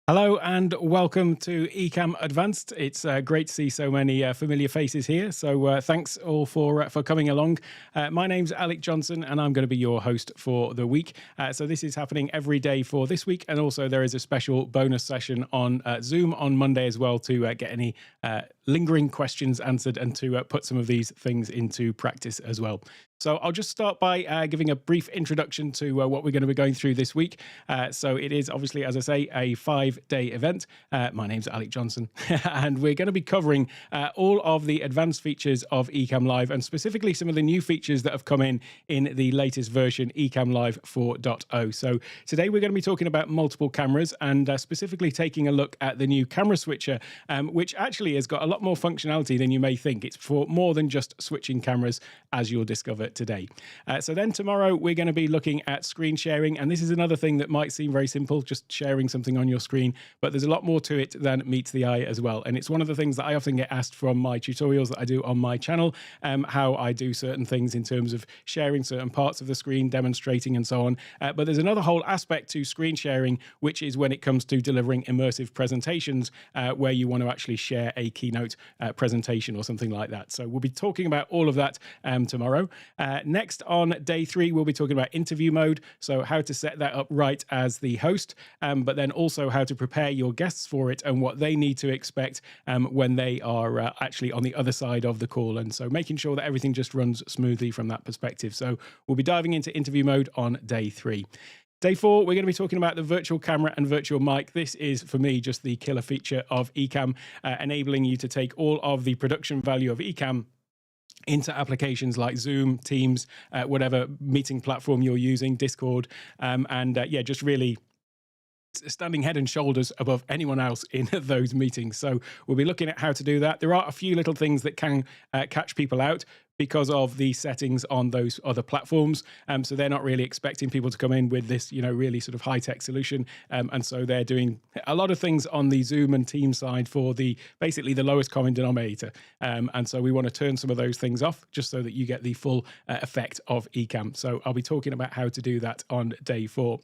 Hello and welcome to Ecamm Advanced. It's great to see so many familiar faces here. So thanks all for coming along. My name's Alec Johnson and I'm going to be your host for the week. So this is happening every day for this week, and also there is a special bonus session on Zoom on Monday as well to get any lingering questions answered and to put some of these things into practice as well. So I'll just start by giving a brief introduction to what we're going to be going through this week. So it is obviously, as I say, a 5-day event. My name's Alec Johnson, and we're going to be covering all of the advanced features of Ecamm Live, and specifically some of the new features that have come in the latest version, Ecamm Live 4.0. So today we're going to be talking about multiple cameras and specifically taking a look at the new camera switcher, which actually has got a lot more functionality than you may think. It's for more than just switching cameras, as you'll discover today. So then tomorrow we're going to be looking at screen sharing, and this is another thing that might seem very simple, just sharing something on your screen, but there's a lot more to it than meets the eye as well. And it's one of the things that I often get asked from my tutorials that I do on my channel, how I do certain things in terms of sharing certain parts of the screen, demonstrating and so on. But there's another whole aspect to screen sharing, which is when it comes to delivering immersive presentations, where you want to actually share a keynote presentation or something like that. So we'll be talking about all of that tomorrow. Next on day 3, we'll be talking about interview mode, so how to set that up right as the host, but then also how to prepare your guests for it and what they need to expect when they are actually on the other side of the call, and so making sure that everything just runs smoothly from that perspective. So we'll be diving into interview mode on day 3. Day 4, we're going to be talking about the virtual camera and virtual mic. This is, for me, just the killer feature of Ecamm, enabling you to take all of the production value of Ecamm into applications like Zoom, Teams, whatever meeting platform you're using, Discord, and just really standing head and shoulders above anyone else in those meetings. So we'll be looking at how to do that. There are a few little things that can catch people out because of the settings on those other platforms. So they're not really expecting people to come in with this, really sort of high-tech solution. And so they're doing a lot of things on the Zoom and Teams side for basically the lowest common denominator. And so we want to turn some of those things off just so that you get the full effect of Ecamm. So I'll be talking about how to do that on day 4.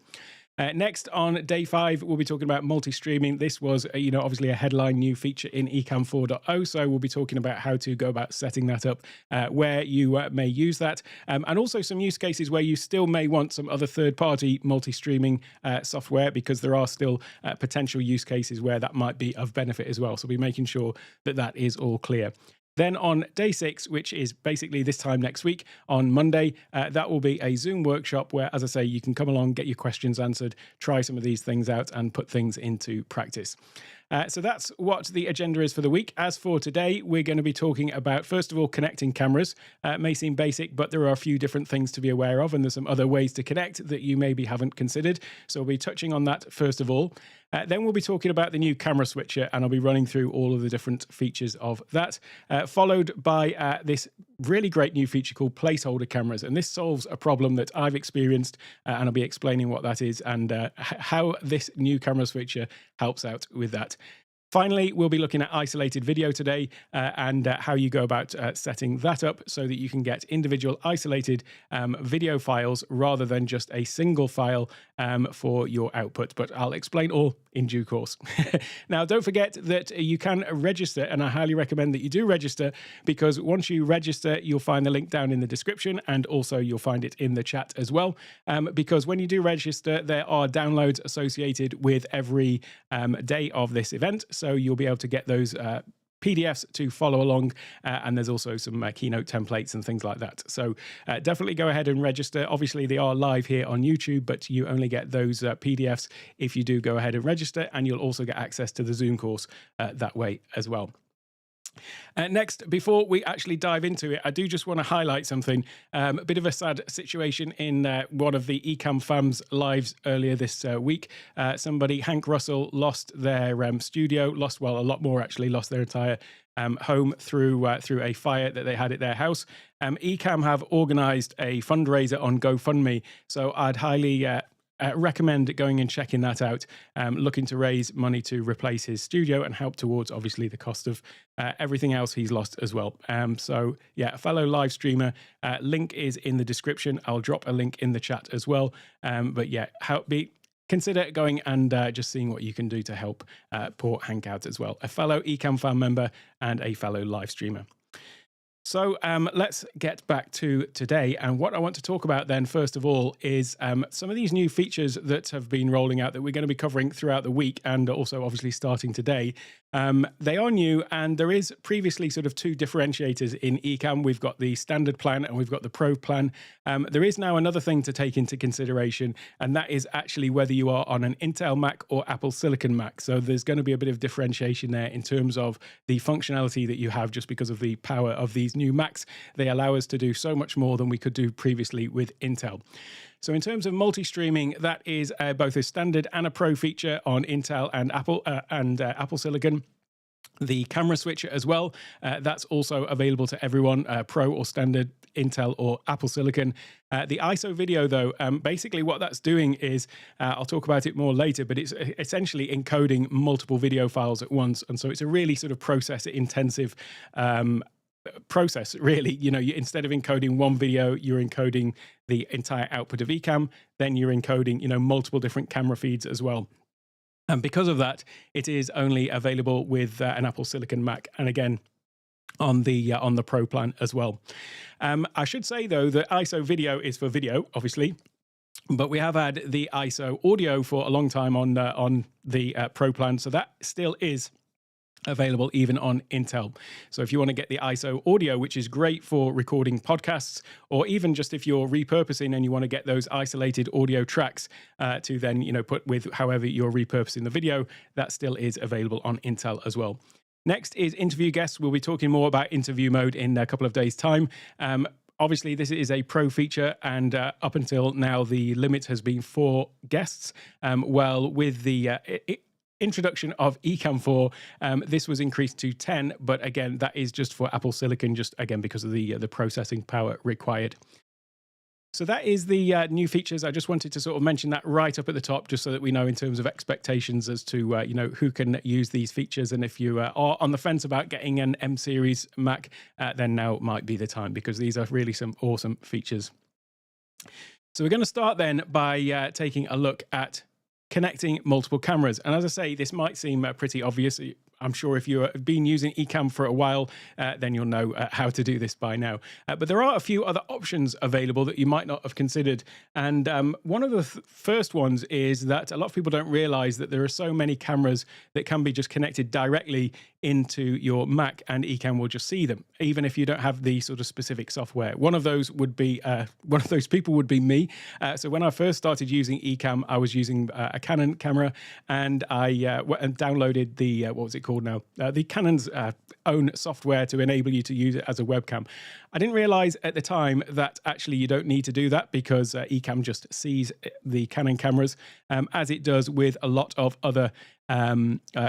Next, on day 5, we'll be talking about multi-streaming. This was, obviously a headline new feature in Ecamm 4.0, so we'll be talking about how to go about setting that up, where you may use that, and also some use cases where you still may want some other third-party multi-streaming software, because there are still potential use cases where that might be of benefit as well. So we'll be making sure that that is all clear. Then on day 6, which is basically this time next week, on Monday, that will be a Zoom workshop where, as I say, you can come along, get your questions answered, try some of these things out and put things into practice. So that's what the agenda is for the week. As for today, we're going to be talking about, first of all, connecting cameras. It may seem basic, but there are a few different things to be aware of, and there's some other ways to connect that you maybe haven't considered. So we'll be touching on that first of all. Then we'll be talking about the new camera switcher, and I'll be running through all of the different features of that, followed by this really great new feature called Placeholder Cameras. And this solves a problem that I've experienced, and I'll be explaining what that is and how this new camera switcher helps out with that. Finally, we'll be looking at isolated video today and how you go about setting that up so that you can get individual isolated video files rather than just a single file for your output. But I'll explain all in due course. Now, don't forget that you can register, and I highly recommend that you do register, because once you register, you'll find the link down in the description, and also you'll find it in the chat as well. Because when you do register, there are downloads associated with every day of this event. So you'll be able to get those PDFs to follow along, and there's also some keynote templates and things like that. So definitely go ahead and register. Obviously, they are live here on YouTube, but you only get those PDFs if you do go ahead and register, and you'll also get access to the Zoom course that way as well. Next, before we actually dive into it, I do just want to highlight something. A bit of a sad situation in one of the Ecamm fams' lives earlier this week. Somebody, Hank Russell, lost their studio, a lot more actually, lost their entire home through a fire that they had at their house. Ecamm have organised a fundraiser on GoFundMe, so I'd highly recommend going and checking that out, looking to raise money to replace his studio and help towards, obviously, the cost of everything else he's lost as well. So, yeah, a fellow live streamer, link is in the description. I'll drop a link in the chat as well. But yeah, consider going and just seeing what you can do to help port Hank out as well. A fellow Ecamm fan member and a fellow live streamer. So let's get back to today. And what I want to talk about then, first of all, is some of these new features that have been rolling out that we're going to be covering throughout the week and also obviously starting today. They are new, and there is previously sort of two differentiators in Ecamm. We've got the standard plan and we've got the pro plan. There is now another thing to take into consideration, and that is actually whether you are on an Intel Mac or Apple Silicon Mac. So there's going to be a bit of differentiation there in terms of the functionality that you have just because of the power of these new Macs. They allow us to do so much more than we could do previously with Intel. So in terms of multi-streaming, that is both a standard and a pro feature on Intel and Apple Silicon. The camera switcher as well, that's also available to everyone, pro or standard, Intel or Apple Silicon. The ISO video, though, basically what that's doing is, I'll talk about it more later, but it's essentially encoding multiple video files at once. And so it's a really sort of processor-intensive process, really. You know, instead of encoding one video, you're encoding the entire output of Ecamm. Then you're encoding, you know, multiple different camera feeds as well. And because of that, it is only available with an Apple Silicon Mac, and again on the Pro plan as well. I should say though that ISO video is for video, obviously, but we have had the ISO audio for a long time on the Pro plan, so that still is available even on Intel. So if you want to get the ISO audio, which is great for recording podcasts, or even just if you're repurposing and you want to get those isolated audio tracks to then, you know, put with however you're repurposing the video, that still is available on Intel as well. Next is interview guests. We'll be talking more about interview mode in a couple of days' time. Obviously, this is a pro feature, and up until now, the limit has been 4 guests. Well, with the introduction of Ecamm 4, this was increased to 10, but again, that is just for Apple Silicon, just again because of the processing power required. So that is the new features. I just wanted to sort of mention that right up at the top, just so that we know in terms of expectations as to you know, who can use these features. And if you are on the fence about getting an M series Mac, then now might be the time, because these are really some awesome features. So we're going to start then by taking a look at connecting multiple cameras. And as I say, this might seem pretty obvious. I'm sure if you've been using Ecamm for a while, then you'll know how to do this by now. But there are a few other options available that you might not have considered. And one of the first ones is that a lot of people don't realize that there are so many cameras that can be just connected directly into your Mac, and Ecamm will just see them, even if you don't have the sort of specific software. One of those would be, one of those people would be me. So when I first started using Ecamm, I was using a Canon camera, and I downloaded the, what was it called now? The Canon's own software to enable you to use it as a webcam. I didn't realize at the time that actually you don't need to do that, because Ecamm just sees the Canon cameras, as it does with a lot of other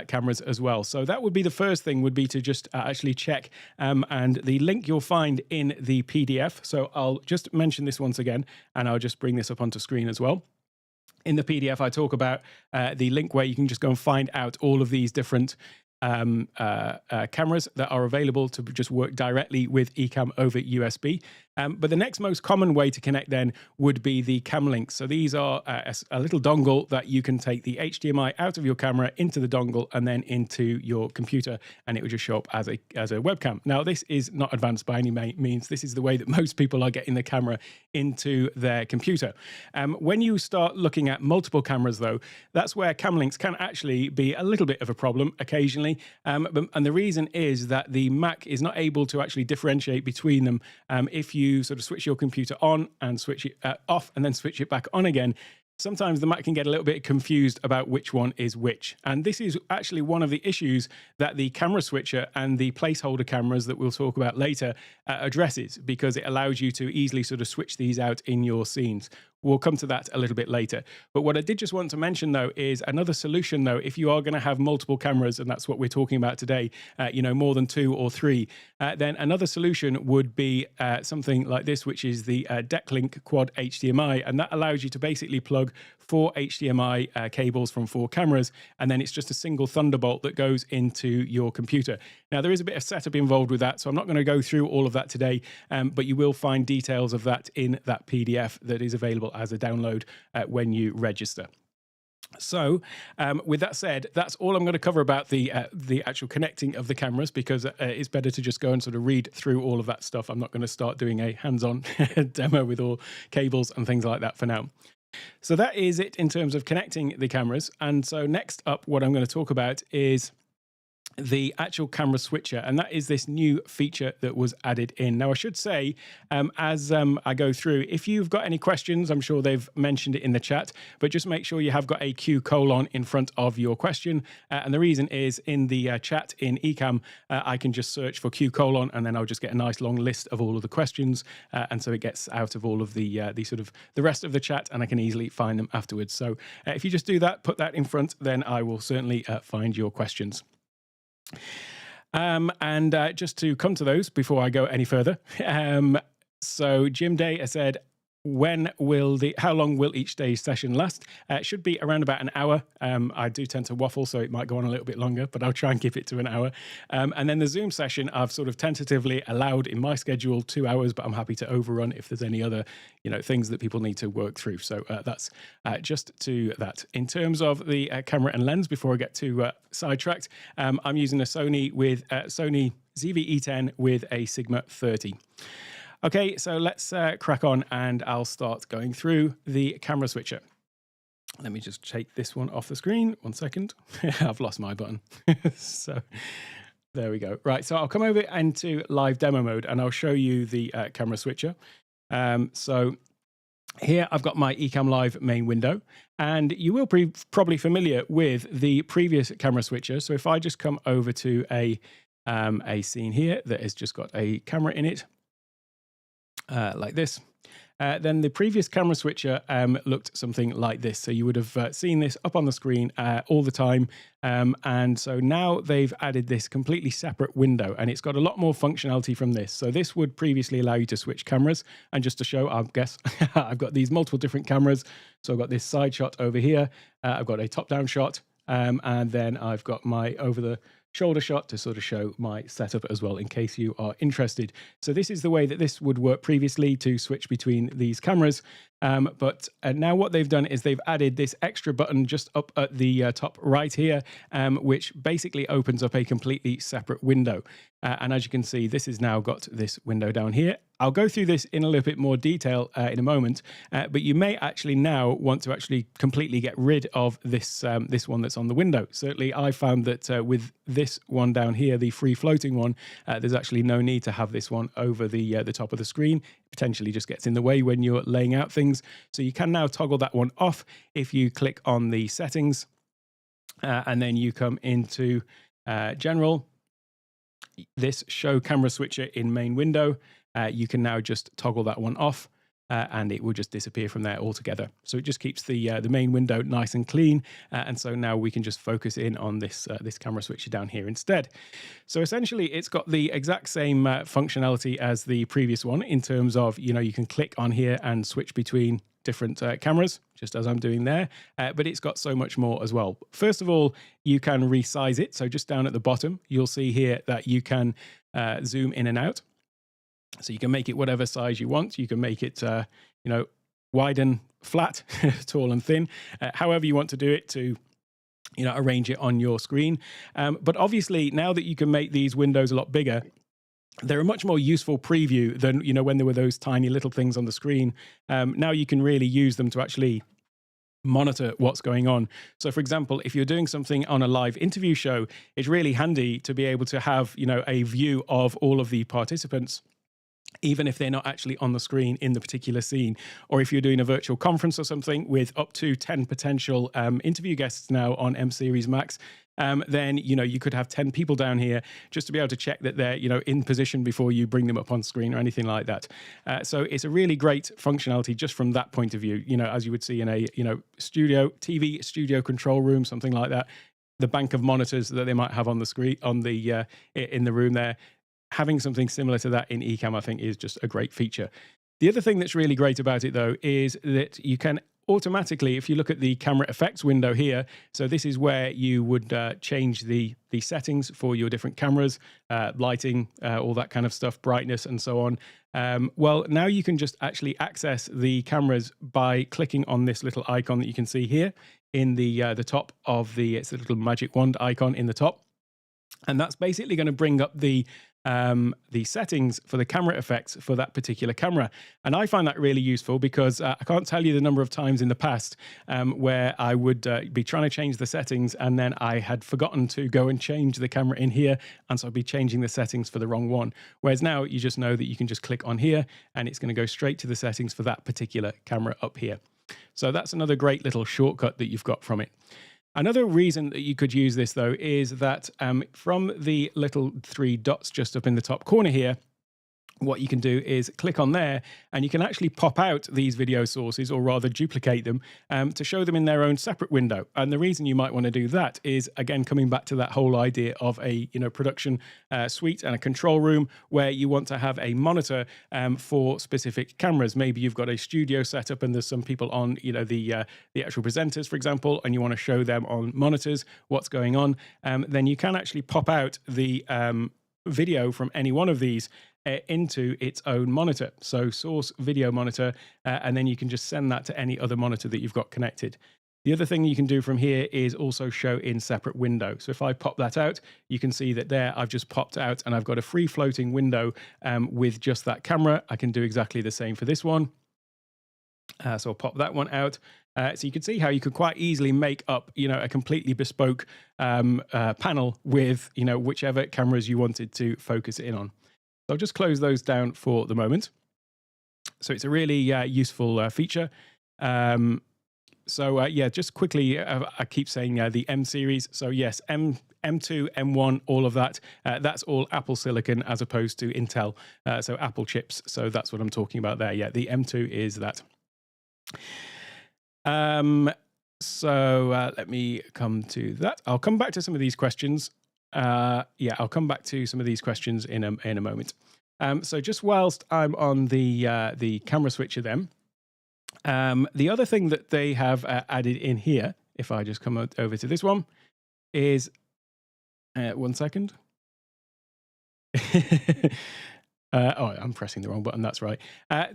cameras as well. So that would be the first thing, would be to just actually check, and the link you'll find in the PDF. So I'll just mention this once again, and I'll just bring this up onto screen as well. In the PDF, I talk about the link where you can just go and find out all of these different cameras that are available to just work directly with Ecamm over USB. But the next most common way to connect then would be the CamLink. So these are a little dongle that you can take the HDMI out of your camera into the dongle and then into your computer, and it would just show up as a webcam. Now, this is not advanced by any means. This is the way that most people are getting the camera into their computer. When you start looking at multiple cameras, though, that's where CamLinks can actually be a little bit of a problem occasionally. And the reason is that the Mac is not able to actually differentiate between them. If you sort of switch your computer on and switch it off and then switch it back on again, sometimes the Mac can get a little bit confused about which one is which. And this is actually one of the issues that the camera switcher and the placeholder cameras that we'll talk about later addresses, because it allows you to easily sort of switch these out in your scenes. We'll come to that a little bit later. But what I did just want to mention, though, is another solution, though, if you are going to have multiple cameras, and that's what we're talking about today, you know, more than 2 or 3, then another solution would be something like this, which is the DeckLink Quad HDMI. And that allows you to basically plug 4 HDMI cables from 4 cameras, and then it's just a single Thunderbolt that goes into your computer. Now, there is a bit of setup involved with that, so I'm not going to go through all of that today, but you will find details of that in that PDF that is available as a download when you register. So, with that said, that's all I'm going to cover about the actual connecting of the cameras, because it's better to just go and sort of read through all of that stuff. I'm not going to start doing a hands-on demo with all cables and things like that for now. So that is it in terms of connecting the cameras. And so next up, what I'm going to talk about is the actual camera switcher, and that is this new feature that was added in. Now, I should say, as I go through, if you've got any questions, I'm sure they've mentioned it in the chat, but just make sure you have got a Q colon in front of your question. And the reason is in the chat in Ecamm, I can just search for Q colon, and then I'll just get a nice long list of all of the questions. And so it gets out of all of the sort of the rest of the chat, and I can easily find them afterwards. So if you just do that, put that in front, then I will certainly find your questions. And just to come to those before I go any further. So Jim Day has said, how long will each day's session last? It should be around about an hour. I do tend to waffle, so it might go on a little bit longer, but I'll try and keep it to an hour. And then the Zoom session, I've sort of tentatively allowed in my schedule 2 hours, but I'm happy to overrun if there's any other, things that people need to work through. So that's just to that. In terms of the camera and lens, before I get too sidetracked, I'm using a Sony ZV-E10 with a Sigma 30. Okay, so let's crack on, and I'll start going through the camera switcher. Let me just take this one off the screen. 1 second. I've lost my button. So there we go. Right, so I'll come over into live demo mode, and I'll show you the camera switcher. So here I've got my Ecamm Live main window, and you will be probably familiar with the previous camera switcher. So if I just come over to a scene here that has just got a camera in it, like this. Then the previous camera switcher looked something like this. So you would have seen this up on the screen all the time. And so now they've added this completely separate window, and it's got a lot more functionality from this. So this would previously allow you to switch cameras. And just to show, I guess, I've got these multiple different cameras. So I've got this side shot over here. I've got a top-down shot. And then I've got my over-the-shoulder shot to sort of show my setup as well, in case you are interested. So this is the way that this would work previously to switch between these cameras. But now what they've done is they've added this extra button just up at the top right here, which basically opens up a completely separate window. And as you can see, this has now got this window down here. I'll go through this in a little bit more detail in a moment, but you may actually now want to actually completely get rid of this this one that's on the window. Certainly, I found that with this one down here, the free floating one, there's actually no need to have this one over the top of the screen. It potentially just gets in the way when you're laying out things. So you can now toggle that one off if you click on the settings, and then you come into General, this Show Camera Switcher in Main Window. You can now just toggle that one off, and it will just disappear from there altogether. So it just keeps the main window nice and clean, and so now we can just focus in on this this camera switcher down here instead. So essentially, it's got the exact same functionality as the previous one in terms of you can click on here and switch between different cameras, just as I'm doing there, but it's got so much more as well. First of all, you can resize it. So just down at the bottom, you'll see here that you can zoom in and out. So you can make it whatever size you want. You can make it, wide and flat, tall and thin, however you want to do it to, arrange it on your screen. But obviously, now that you can make these windows a lot bigger, they're a much more useful preview than, when there were those tiny little things on the screen. Now you can really use them to actually monitor what's going on. So for example, if you're doing something on a live interview show, it's really handy to be able to have, a view of all of the participants, even if they're not actually on the screen in the particular scene. Or if you're doing a virtual conference or something with up to 10 potential interview guests now on M Series Max, then, you could have 10 people down here just to be able to check that they're, in position before you bring them up on screen or anything like that. So it's a really great functionality just from that point of view, as you would see in a, TV studio control room, something like that. The bank of monitors that they might have on the screen, in the room there. Having something similar to that in Ecamm, I think, is just a great feature. The other thing that's really great about it, though, is that you can automatically, if you look at the camera effects window here, so this is where you would change the settings for your different cameras, lighting, all that kind of stuff, brightness, and so on. Well, now you can just actually access the cameras by clicking on this little icon that you can see here. in the top of it's a little magic wand icon in the top. And that's basically going to bring up the settings for the camera effects for that particular camera. And I find that really useful because I can't tell you the number of times in the past where I would be trying to change the settings and then I had forgotten to go and change the camera in here. And so I'd be changing the settings for the wrong one. Whereas now you just know that you can just click on here and it's going to go straight to the settings for that particular camera up here. So that's another great little shortcut that you've got from it. Another reason that you could use this, though, is that from the little 3 dots just up in the top corner here, what you can do is click on there and you can actually pop out these video sources, or rather duplicate them, to show them in their own separate window. And the reason you might want to do that is, again, coming back to that whole idea of a production suite and a control room where you want to have a monitor for specific cameras. Maybe you've got a studio setup and there's some people on the actual presenters, for example, and you want to show them on monitors what's going on. Then you can actually pop out the video from any one of these into its own monitor. So source video monitor, and then you can just send that to any other monitor that you've got connected. The other thing you can do from here is also show in separate window. So if I pop that out, you can see that there I've just popped out and I've got a free floating window with just that camera. I can do exactly the same for this one. So I'll pop that one out. So you can see how you could quite easily make up, a completely bespoke panel with, whichever cameras you wanted to focus in on. So I'll just close those down for the moment. So it's a really useful feature. Just quickly, I keep saying the M series. So yes, M2, M1, all of that. That's all Apple silicon as opposed to Intel. So Apple chips. So that's what I'm talking about there. Yeah, the M2 is that. Let me come to that. I'll come back to some of these questions. I'll come back to some of these questions in a moment. So just whilst I'm on the camera switcher then, the other thing that they have added in here, if I just come over to this one, is 1 second. I'm pressing the wrong button. That's right.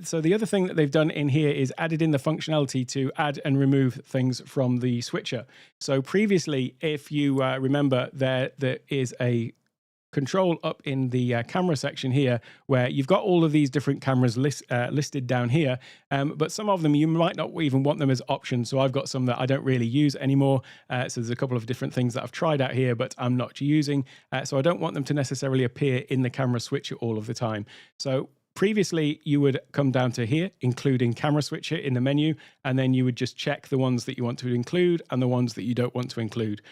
So the other thing that they've done in here is added in the functionality to add and remove things from the switcher. So previously, if you remember, there is a control up in the camera section here where you've got all of these different cameras listed down here, but some of them you might not even want them as options. So I've got some that I don't really use anymore. So there's a couple of different things that I've tried out here, but I'm not using. So I don't want them to necessarily appear in the camera switcher all of the time. So previously, you would come down to here, including camera switcher in the menu, and then you would just check the ones that you want to include and the ones that you don't want to include.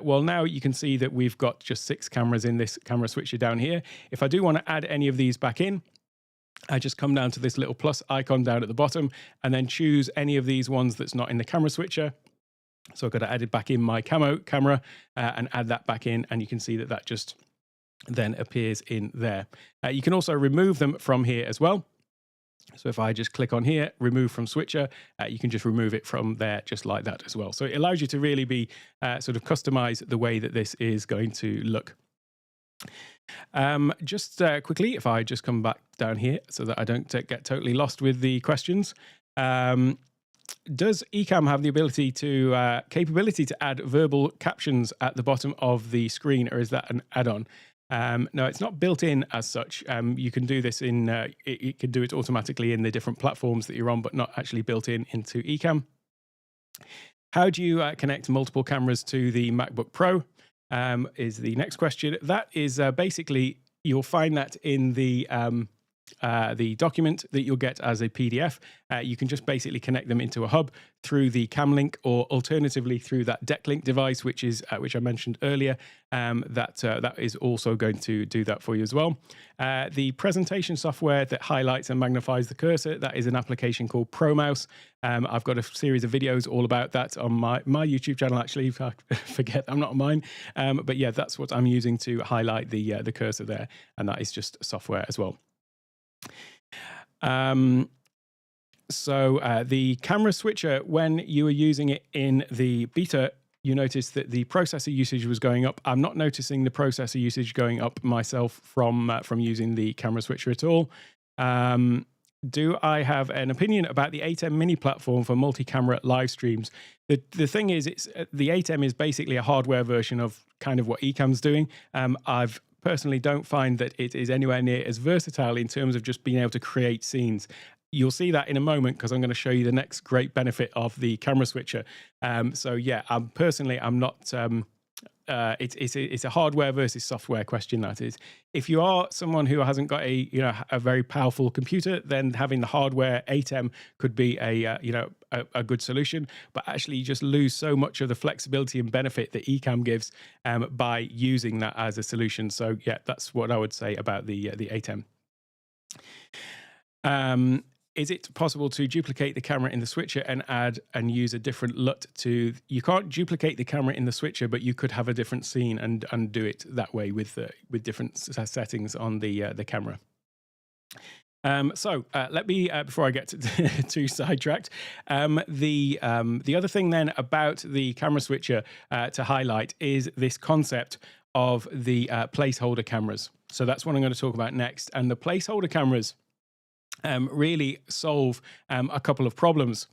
Well, now you can see that we've got just 6 cameras in this camera switcher down here. If I do want to add any of these back in, I just come down to this little plus icon down at the bottom and then choose any of these ones that's not in the camera switcher. So I've got to add it back in my camera and add that back in, and you can see that that just then appears in there. You can also remove them from here as well. So if I just click on here, remove from switcher, you can just remove it from there just like that as well. So it allows you to really be sort of customize the way that this is going to look. Just quickly, if I just come back down here so that I don't get totally lost with the questions. Does Ecamm have the ability to capability to add verbal captions at the bottom of the screen, or is that an add-on? No, it's not built in as such. You can do this in, it can do it automatically in the different platforms that you're on, but not actually built into Ecamm. How do you connect multiple cameras to the MacBook Pro? Is the next question. That is basically, you'll find that in the document that you'll get as a PDF. You can just basically connect them into a hub through the CamLink, or alternatively through that DeckLink device, which I mentioned earlier. That is also going to do that for you as well. The presentation software that highlights and magnifies the cursor, that is an application called ProMouse. I've got a series of videos all about that on my YouTube channel, actually. If I forget, I'm not on mine. But yeah, that's what I'm using to highlight the cursor there. And that is just software as well. The camera switcher, when you were using it in the beta, you noticed that the processor usage was going up. I'm not noticing the processor usage going up myself from using the camera switcher at all. do I have an opinion about the Ecamm mini platform for multi-camera live streams? The thing is, it's the Ecamm is basically a hardware version of kind of what Ecamm's doing. I've personally don't find that it is anywhere near as versatile in terms of just being able to create scenes. You'll see that in a moment because I'm going to show you the next great benefit of the camera switcher. So yeah, I'm not. It's a hardware versus software question. That is, if you are someone who hasn't got a very powerful computer, then having the hardware Ecamm could be a good solution. But actually, you just lose so much of the flexibility and benefit that Ecamm gives by using that as a solution. So yeah, that's what I would say about the Ecamm. Is it possible to duplicate the camera in the switcher and add and use a different LUT to? You can't duplicate the camera in the switcher, but you could have a different scene and do it that way with different settings on the camera. Let me before I get too sidetracked, the other thing then about the camera switcher to highlight is this concept of the placeholder cameras. So that's what I'm going to talk about next, and the placeholder cameras really solve a couple of problems.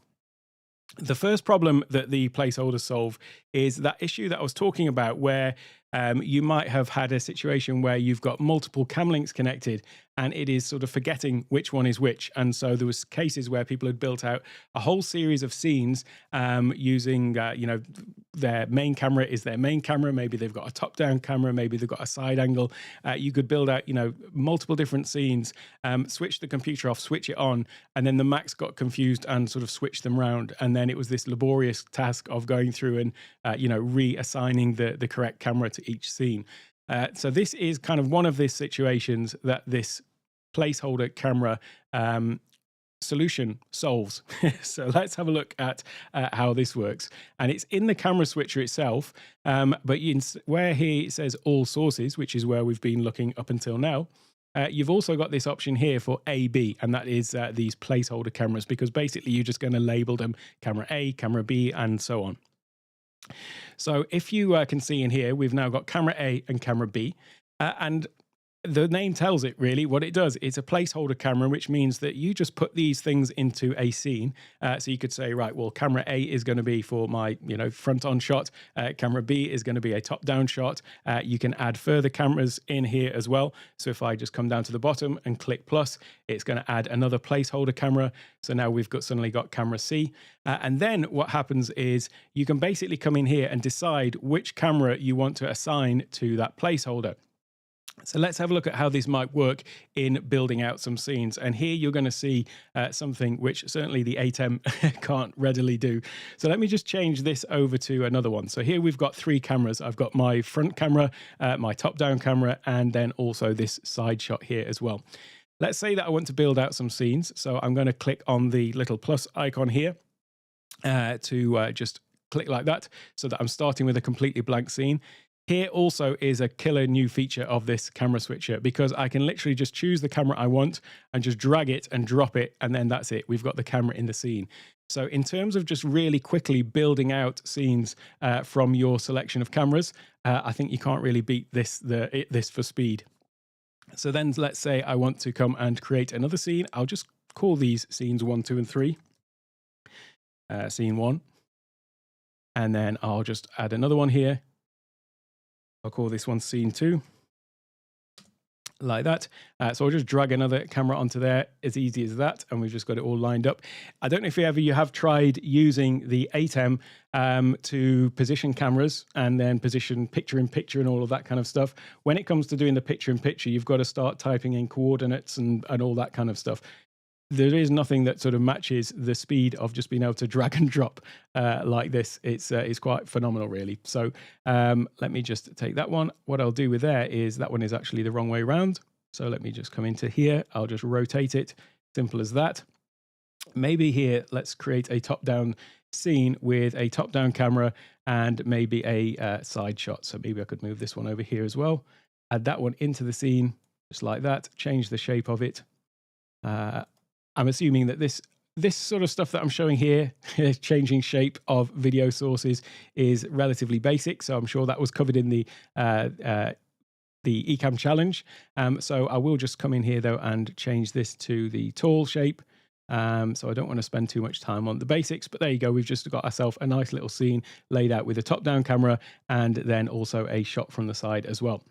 The first problem that the placeholders solve is that issue that I was talking about, where you might have had a situation where you've got multiple CamLinks connected and it is sort of forgetting which one is which. And so there was cases where people had built out a whole series of scenes using, their main camera is their main camera. Maybe they've got a top-down camera. Maybe they've got a side angle. You could build out, multiple different scenes, switch the computer off, switch it on, and then the Macs got confused and sort of switched them around. And then it was this laborious task of going through and, reassigning the correct camera to each scene. So this is kind of one of these situations that this placeholder camera solution solves. So let's have a look at how this works. And it's in the camera switcher itself, but where here it says all sources, which is where we've been looking up until now, you've also got this option here for AB, and that is these placeholder cameras, because basically you're just going to label them camera A, camera B, and so on. So if you can see in here, we've now got camera A and camera B, and the name tells it really what it does. It's a placeholder camera, which means that you just put these things into a scene. So you could say, right, well, camera A is going to be for my, front on shot. Camera B is going to be a top down shot. You can add further cameras in here as well. So if I just come down to the bottom and click plus, it's going to add another placeholder camera. So now we've suddenly got camera C. And then what happens is you can basically come in here and decide which camera you want to assign to that placeholder. So let's have a look at how this might work in building out some scenes. And here you're going to see something which certainly the Ecamm can't readily do. So let me just change this over to another one. So here we've got three cameras. I've got my front camera, my top-down camera, and then also this side shot here as well. Let's say that I want to build out some scenes. So I'm going to click on the little plus icon here to just click like that, so that I'm starting with a completely blank scene. Here also is a killer new feature of this camera switcher, because I can literally just choose the camera I want and just drag it and drop it, and then that's it. We've got the camera in the scene. So in terms of just really quickly building out scenes from your selection of cameras, I think you can't really beat this for speed. So then let's say I want to come and create another scene. I'll just call these scenes 1, 2, and 3. Scene 1. And then I'll just add another one here. I'll call this one scene 2, like that. So I'll just drag another camera onto there, as easy as that, and we've just got it all lined up. I don't know if you have tried using the Ecamm to position cameras and then position picture-in-picture and all of that kind of stuff. When it comes to doing the picture-in-picture, you've got to start typing in coordinates and all that kind of stuff. There is nothing that sort of matches the speed of just being able to drag and drop like this. It's quite phenomenal, really. So let me just take that one. What I'll do with there is that one is actually the wrong way around. So let me just come into here. I'll just rotate it. Simple as that. Maybe here, let's create a top-down scene with a top-down camera and maybe a side shot. So maybe I could move this one over here as well. Add that one into the scene, just like that. Change the shape of it. I'm assuming that this sort of stuff that I'm showing here, changing shape of video sources, is relatively basic. So I'm sure that was covered in the the Ecamm challenge. So I will just come in here though and change this to the tall shape. So I don't want to spend too much time on the basics, but there you go. We've just got ourselves a nice little scene laid out with a top-down camera and then also a shot from the side as well.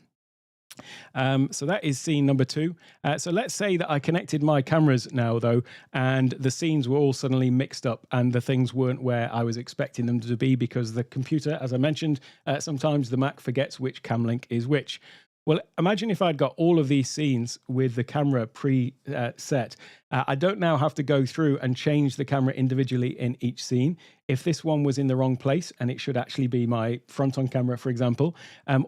So that is scene number 2. So let's say that I connected my cameras now, though, and the scenes were all suddenly mixed up and the things weren't where I was expecting them to be because the computer, as I mentioned, sometimes the Mac forgets which CamLink is which. Well, imagine if I'd got all of these scenes with the camera pre-set. I don't now have to go through and change the camera individually in each scene. If this one was in the wrong place, and it should actually be my front-on camera, for example,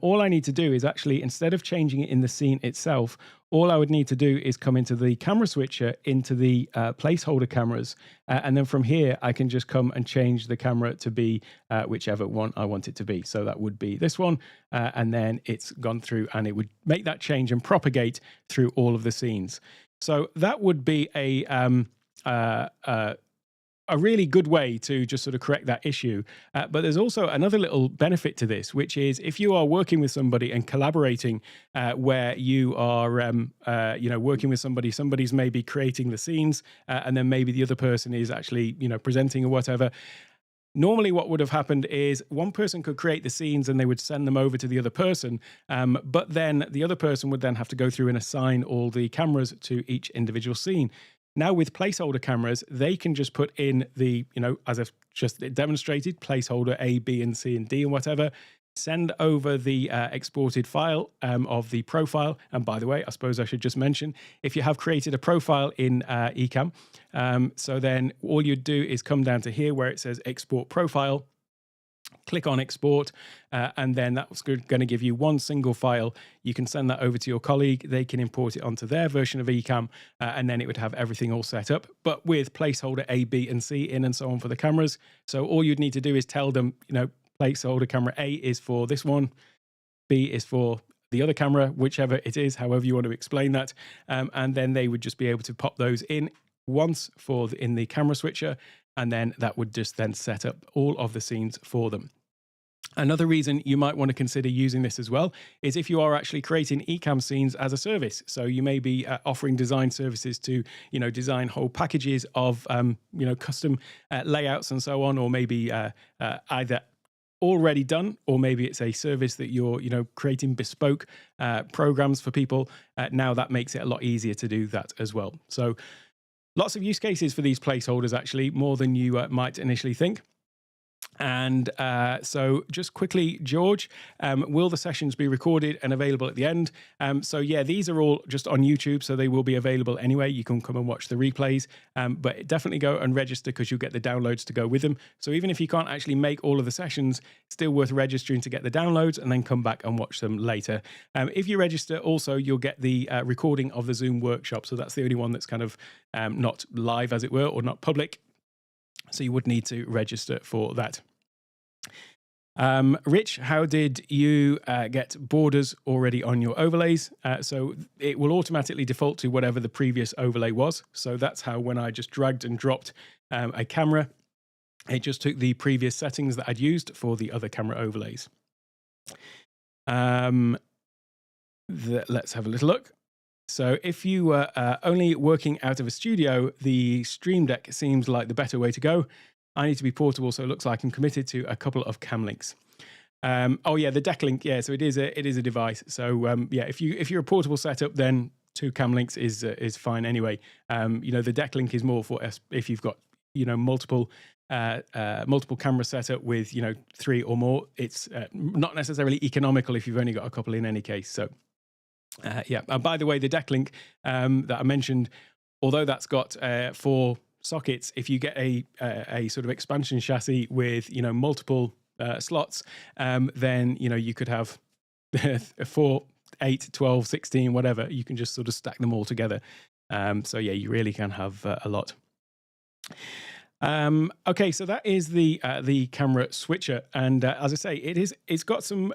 all I need to do is actually, instead of changing it in the scene itself, all I would need to do is come into the camera switcher, into the placeholder cameras, and then from here, I can just come and change the camera to be whichever one I want it to be. So that would be this one, and then it's gone through and it would make that change and propagate through all of the scenes. So that would be a really good way to just sort of correct that issue. But there's also another little benefit to this, which is if you are working with somebody and collaborating where you are, working with somebody, somebody's maybe creating the scenes and then maybe the other person is actually, presenting or whatever. Normally what would have happened is one person could create the scenes and they would send them over to the other person, but then the other person would then have to go through and assign all the cameras to each individual scene. Now with placeholder cameras, they can just put in the, as I've just demonstrated, placeholder A, B, and C, and D, and whatever, send over the exported file of the profile. And by the way, I suppose I should just mention, if you have created a profile in Ecamm, so then all you'd do is come down to here where it says export profile, click on export, and then that's going to give you one single file. You can send that over to your colleague. They can import it onto their version of Ecamm, and then it would have everything all set up, but with placeholder A, B, and C in and so on for the cameras. So all you'd need to do is tell them, placeholder camera A is for this one, B is for the other camera, whichever it is, however you want to explain that. And then they would just be able to pop those in once in the camera switcher, and then that would just then set up all of the scenes for them. Another reason you might want to consider using this as well is if you are actually creating Ecamm scenes as a service. So you may be offering design services to, design whole packages of, custom layouts and so on, or maybe either already done, or maybe it's a service that you're, creating bespoke programs for people. Now that makes it a lot easier to do that as well. So lots of use cases for these placeholders, actually, more than you might initially think. And so just quickly, George, will the sessions be recorded and available at the end? So yeah, these are all just on YouTube, so they will be available anyway. You can come and watch the replays, but definitely go and register because you'll get the downloads to go with them. So even if you can't actually make all of the sessions, still worth registering to get the downloads and then come back and watch them later. If you register also, you'll get the recording of the Zoom workshop. So that's the only one that's kind of not live, as it were, or not public. So you would need to register for that. Rich, how did you get borders already on your overlays? So it will automatically default to whatever the previous overlay was. So that's how when I just dragged and dropped a camera, it just took the previous settings that I'd used for the other camera overlays. Let's have a little look. So if you were only working out of a studio, the Stream Deck seems like the better way to go. I need to be portable, so it looks like I'm committed to a couple of CamLinks. Oh yeah, the DeckLink. Yeah, so it is a device. So yeah, if you're a portable setup, then 2 CamLinks is fine anyway. The DeckLink is more for if you've got multiple camera setup with 3 or more. It's not necessarily economical if you've only got a couple in any case. So yeah. By the way, the DeckLink that I mentioned, although that's got 4 sockets, if you get a sort of expansion chassis with multiple slots, then you could have 4, 8, 12, 16, whatever. You can just sort of stack them all together. So yeah, you really can have a lot. Okay, so that is the camera switcher, and as I say, it's got some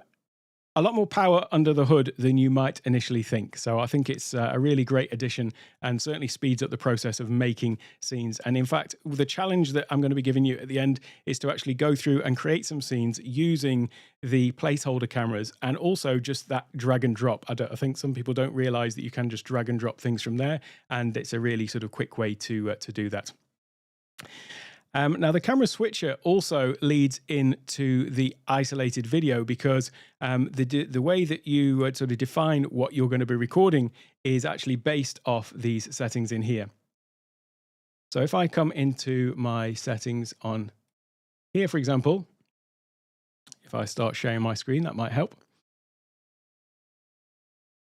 a lot more power under the hood than you might initially think. So I think it's a really great addition and certainly speeds up the process of making scenes. And in fact, the challenge that I'm going to be giving you at the end is to actually go through and create some scenes using the placeholder cameras and also just that drag and drop. I think some people don't realize that you can just drag and drop things from there, and it's a really sort of quick way to do that. Now, the camera switcher also leads into the isolated video because the way that you sort of define what you're going to be recording is actually based off these settings in here. So if I come into my settings on here, for example, if I start sharing my screen, that might help.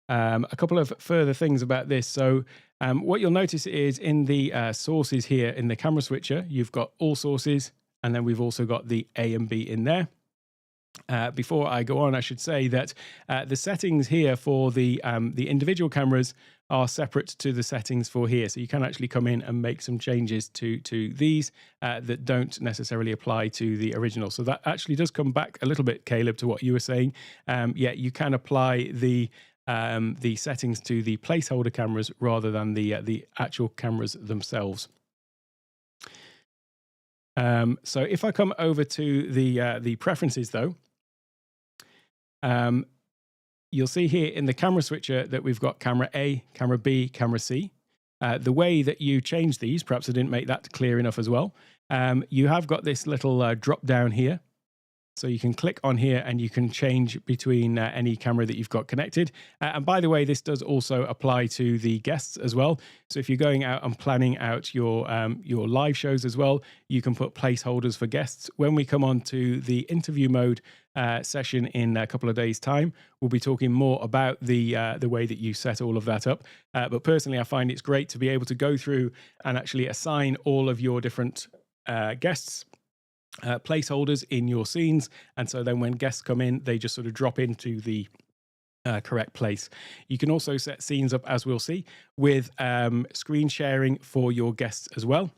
A couple of further things about this. So what you'll notice is in the sources here in the camera switcher, you've got all sources, and then we've also got the A and B in there. Before I go on, I should say that the settings here for the individual cameras are separate to the settings for here. So you can actually come in and make some changes to these that don't necessarily apply to the original. So that actually does come back a little bit, Caleb, to what you were saying. Yeah, you can apply the settings to the placeholder cameras rather than the actual cameras themselves. So if I come over to the preferences, though, you'll see here in the camera switcher that we've got camera A, camera B, camera C. The way that you change these, perhaps I didn't make that clear enough as well. You have got this little drop down here. So you can click on here and you can change between any camera that you've got connected. And by the way, this does also apply to the guests as well. So if you're going out and planning out your live shows as well, you can put placeholders for guests. When we come on to the interview mode session in a couple of days' time, we'll be talking more about the way that you set all of that up. But personally, I find it's great to be able to go through and actually assign all of your different guests placeholders in your scenes, and so then when guests come in, they just sort of drop into the correct place. You can also set scenes up, as we'll see, with screen sharing for your guests as well.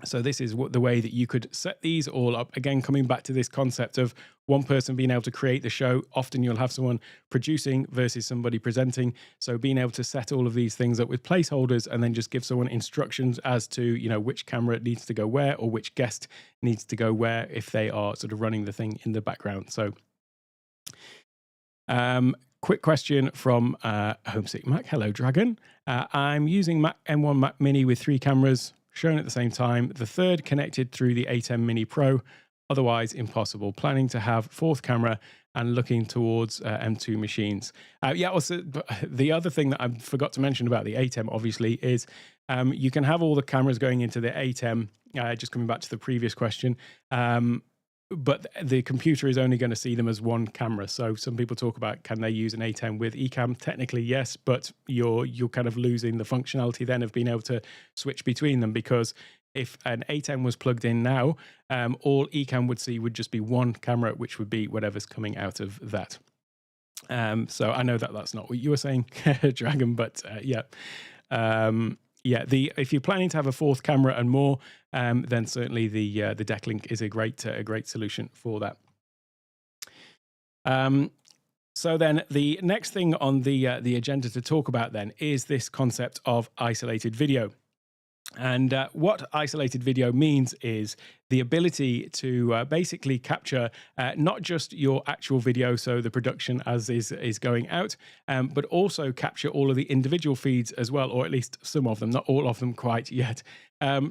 So this is the way that you could set these all up. Again, coming back to this concept of one person being able to create the show. Often you'll have someone producing versus somebody presenting. So being able to set all of these things up with placeholders and then just give someone instructions as to, you know, which camera needs to go where or which guest needs to go where if they are sort of running the thing in the background. So quick question from Homesick Mac. Hello, Dragon. I'm using Mac M1 Mac Mini with 3 cameras shown at the same time. The third connected through the A10 Mini Pro. Otherwise impossible. Planning to have 4th camera and looking towards M2 machines. Yeah, also the other thing that I forgot to mention about the ATEM obviously is you can have all the cameras going into the ATEM, just coming back to the previous question, but the computer is only going to see them as one camera. So some people talk about, can they use an A10 with Ecamm? Technically, yes, but you're kind of losing the functionality then of being able to switch between them, because if an A10 was plugged in now, all Ecamm would see would just be one camera, which would be whatever's coming out of that. So I know that that's not what you were saying, Dragon, but yeah. Yeah, if you're planning to have a 4th camera and more, then certainly the DeckLink is a great solution for that. So then the next thing on the agenda to talk about then is this concept of isolated video. And what isolated video means is the ability to basically capture not just your actual video, so the production as is going out, but also capture all of the individual feeds as well, or at least some of them, not all of them quite yet.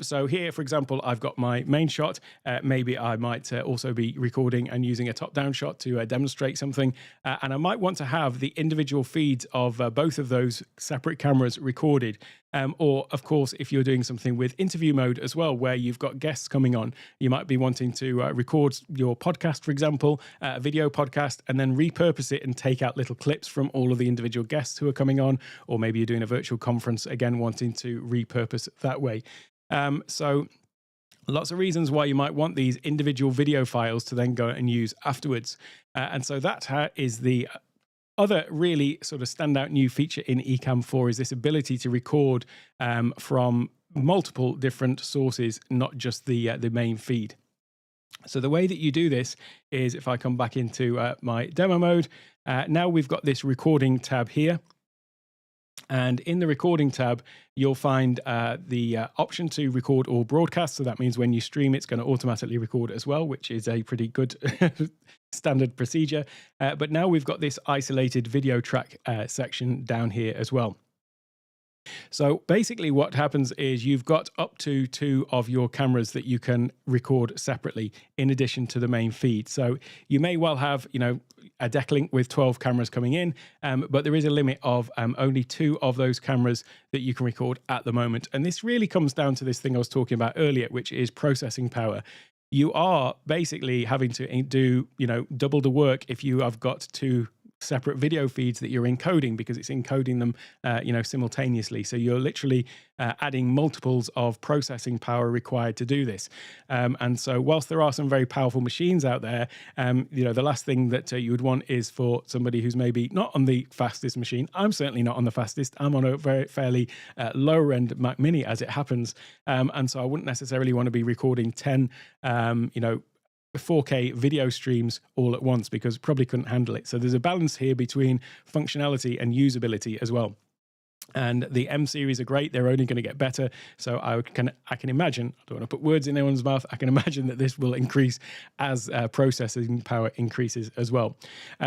So here, for example, I've got my main shot. Maybe I might also be recording and using a top-down shot to demonstrate something. And I might want to have the individual feeds of both of those separate cameras recorded. Or, of course, if you're doing something with interview mode as well, where you've got guests coming on, you might be wanting to record your podcast, for example, a video podcast, and then repurpose it and take out little clips from all of the individual guests who are coming on. Or maybe you're doing a virtual conference, again, wanting to repurpose that way. So lots of reasons why you might want these individual video files to then go and use afterwards. And so that is the other really sort of standout new feature in Ecamm 4 is this ability to record from multiple different sources, not just the main feed. So the way that you do this is, if I come back into my demo mode, now we've got this recording tab here. And in the recording tab, you'll find the option to record or broadcast. So that means when you stream, it's going to automatically record as well, which is a pretty good standard procedure. But now we've got this isolated video track section down here as well. So basically what happens is you've got up to 2 of your cameras that you can record separately in addition to the main feed. So you may well have, a DeckLink with 12 cameras coming in, but there is a limit of only 2 of those cameras that you can record at the moment. And this really comes down to this thing I was talking about earlier, which is processing power. You are basically having to do, double the work if you have got 2 separate video feeds that you're encoding, because it's encoding them simultaneously. So you're literally adding multiples of processing power required to do this. And so whilst there are some very powerful machines out there, the last thing that you would want is for somebody who's maybe not on the fastest machine. I'm certainly not on the fastest. I'm on a very fairly lower end Mac Mini as it happens. And so I wouldn't necessarily want to be recording 10 4K video streams all at once, because probably couldn't handle it. So there's a balance here between functionality and usability as well. And the M series are great. They're only going to get better. So I can imagine, I don't want to put words in anyone's mouth, I can imagine that this will increase as processing power increases as well.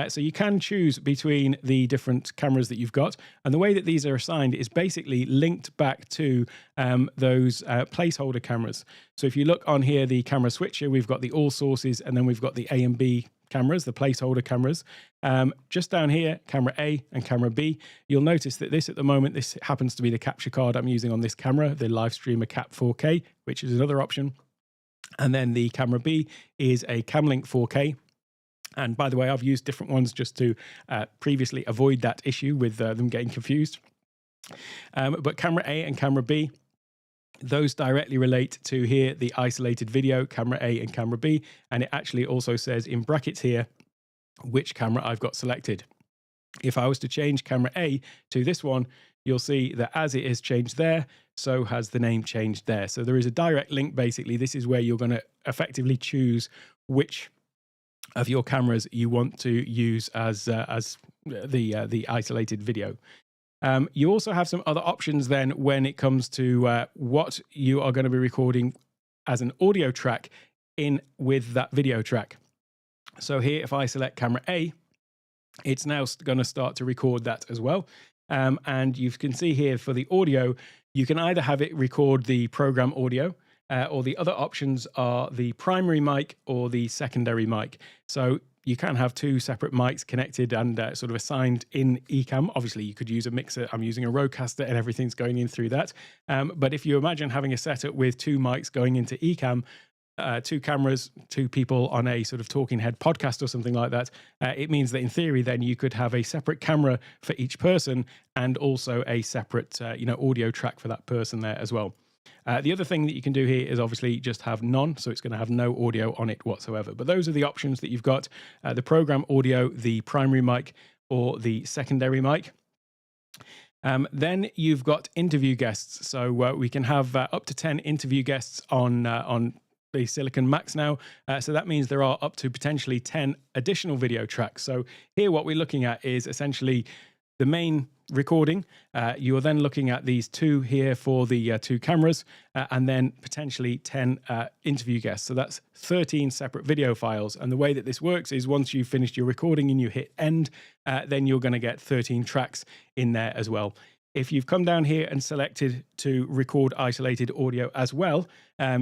So you can choose between the different cameras that you've got. And the way that these are assigned is basically linked back to those placeholder cameras. So if you look on here, the camera switcher, we've got the all sources, and then we've got the A and B cameras, the placeholder cameras. Just down here, camera A and camera B, you'll notice that this at the moment, this happens to be the capture card I'm using on this camera, the Livestreamer Cap 4K, which is another option. And then the camera B is a CamLink 4K. And by the way, I've used different ones just to previously avoid that issue with them getting confused. But camera A and camera B, those directly relate to here, the isolated video, camera A and camera B. And it actually also says in brackets here which camera I've got selected. If I was to change camera A to this one, you'll see that as it is changed there, so has the name changed there. So there is a direct link, basically. This is where you're going to effectively choose which of your cameras you want to use as the isolated video. You also have some other options then when it comes to what you are going to be recording as an audio track in with that video track. So here, if I select camera A, it's now going to start to record that as well. And you can see here for the audio, you can either have it record the program audio, or the other options are the primary mic or the secondary mic. So you can have 2 separate mics connected and sort of assigned in Ecamm. Obviously, you could use a mixer. I'm using a Rodecaster and everything's going in through that. But if you imagine having a setup with 2 mics going into Ecamm, 2 cameras, 2 people on a sort of talking head podcast or something like that, it means that in theory, then you could have a separate camera for each person and also a separate, audio track for that person there as well. The other thing that you can do here is obviously just have none, so it's going to have no audio on it whatsoever. But those are the options that you've got: the program audio, the primary mic, or the secondary mic. Then you've got interview guests. So we can have up to 10 interview guests on the Silicon Macs now. So that means there are up to potentially 10 additional video tracks. So here what we're looking at is essentially the main recording. You are then looking at these 2 here for the 2 cameras, and then potentially 10 interview guests. So that's 13 separate video files. And the way that this works is once you've finished your recording and you hit end, then you're going to get 13 tracks in there as well. If you've come down here and selected to record isolated audio as well,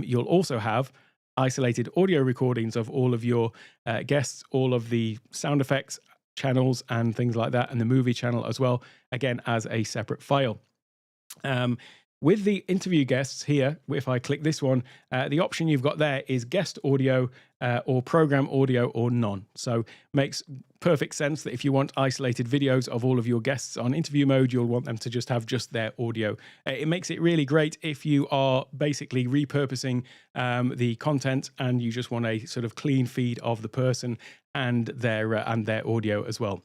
you'll also have isolated audio recordings of all of your guests, all of the sound effects, channels and things like that, and the movie channel as well, again as a separate file. With the interview guests here, if I click this one, the option you've got there is guest audio or program audio or none. So makes perfect sense that if you want isolated videos of all of your guests on interview mode, you'll want them to just have just their audio. It makes it really great if you are basically repurposing the content and you just want a sort of clean feed of the person and their audio as well.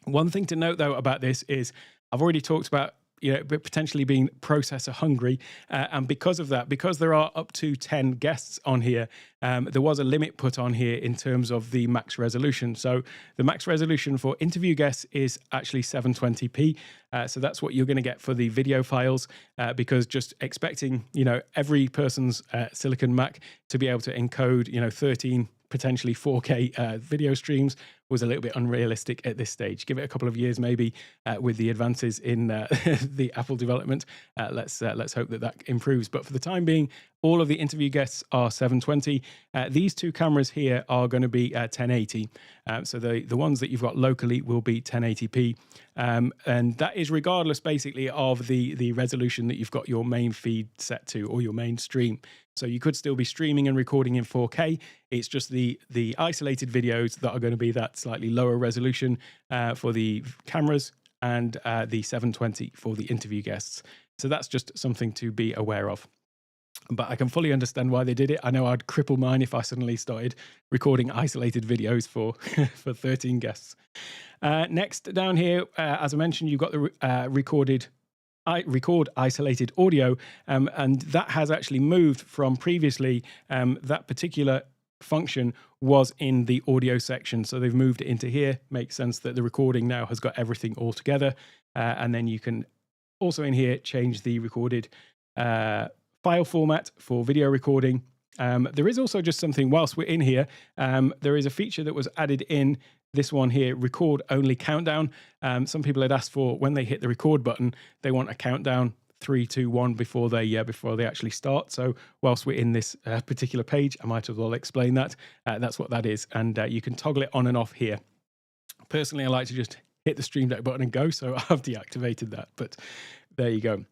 One thing to note though about this is I've already talked about potentially being processor hungry. And because of that, because there are up to 10 guests on here, there was a limit put on here in terms of the max resolution. So the max resolution for interview guests is actually 720p. So that's what you're going to get for the video files, because just expecting, every person's Silicon Mac to be able to encode, 13 potentially 4K video streams was a little bit unrealistic at this stage. Give it a couple of years, maybe, with the advances in the Apple development. Let's hope that improves. But for the time being, all of the interview guests are 720. These two cameras here are going to be 1080. So the ones that you've got locally will be 1080p. And that is regardless, basically, of the resolution that you've got your main feed set to, or your main stream. So you could still be streaming and recording in 4K. It's just the isolated videos that are going to be that slightly lower resolution for the cameras, and the 720 for the interview guests. So that's just something to be aware of. But I can fully understand why they did it. I know I'd cripple mine if I suddenly started recording isolated videos for 13 guests. Next, down here, as I mentioned, you've got the record isolated audio, and that has actually moved from previously. That particular function was in the audio section, so they've moved it into here. Makes sense that the recording now has got everything all together, and then you can also in here change the recorded file format for video recording. There is also just something whilst we're in here. There is a feature that was added in. This one here, record only countdown. Some people had asked for, when they hit the record button, they want a countdown 3, 2, 1 before they actually start. So whilst we're in this particular page, I might as well explain that. That's what that is, and you can toggle it on and off here. Personally, I like to just hit the Stream Deck button and go, so I've deactivated that. But there you go.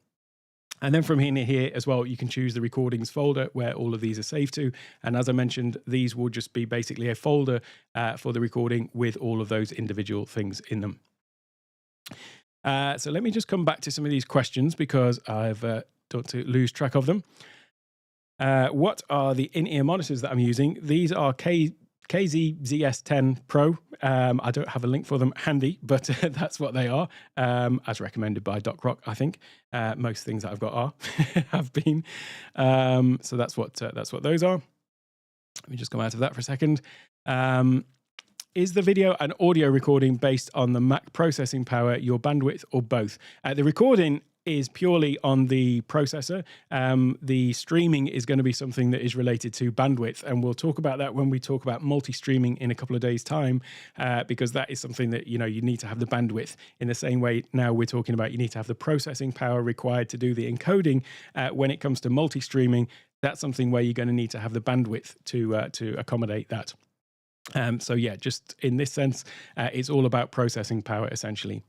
And then from here as well, you can choose the recordings folder where all of these are saved to. And as I mentioned, these will just be basically a folder for the recording with all of those individual things in them. So let me just come back to some of these questions, because I've don't want to lose track of them. What are the in-ear monitors that I'm using? These are KZ-ZS10 Pro. I don't have a link for them handy, but that's what they are, as recommended by Doc Rock, I think. Most things that I've got are have been. So that's what those are. Let me just come out of that for a second. Is the video and audio recording based on the Mac processing power, your bandwidth, or both? The recording is purely on the processor. The streaming is going to be something that is related to bandwidth, and we'll talk about that when we talk about multi-streaming in a couple of days' time, because that is something that you need to have the bandwidth. In the same way, now we're talking about you need to have the processing power required to do the encoding. When it comes to multi-streaming, that's something where you're going to need to have the bandwidth to accommodate that. So yeah, just in this sense, it's all about processing power, essentially.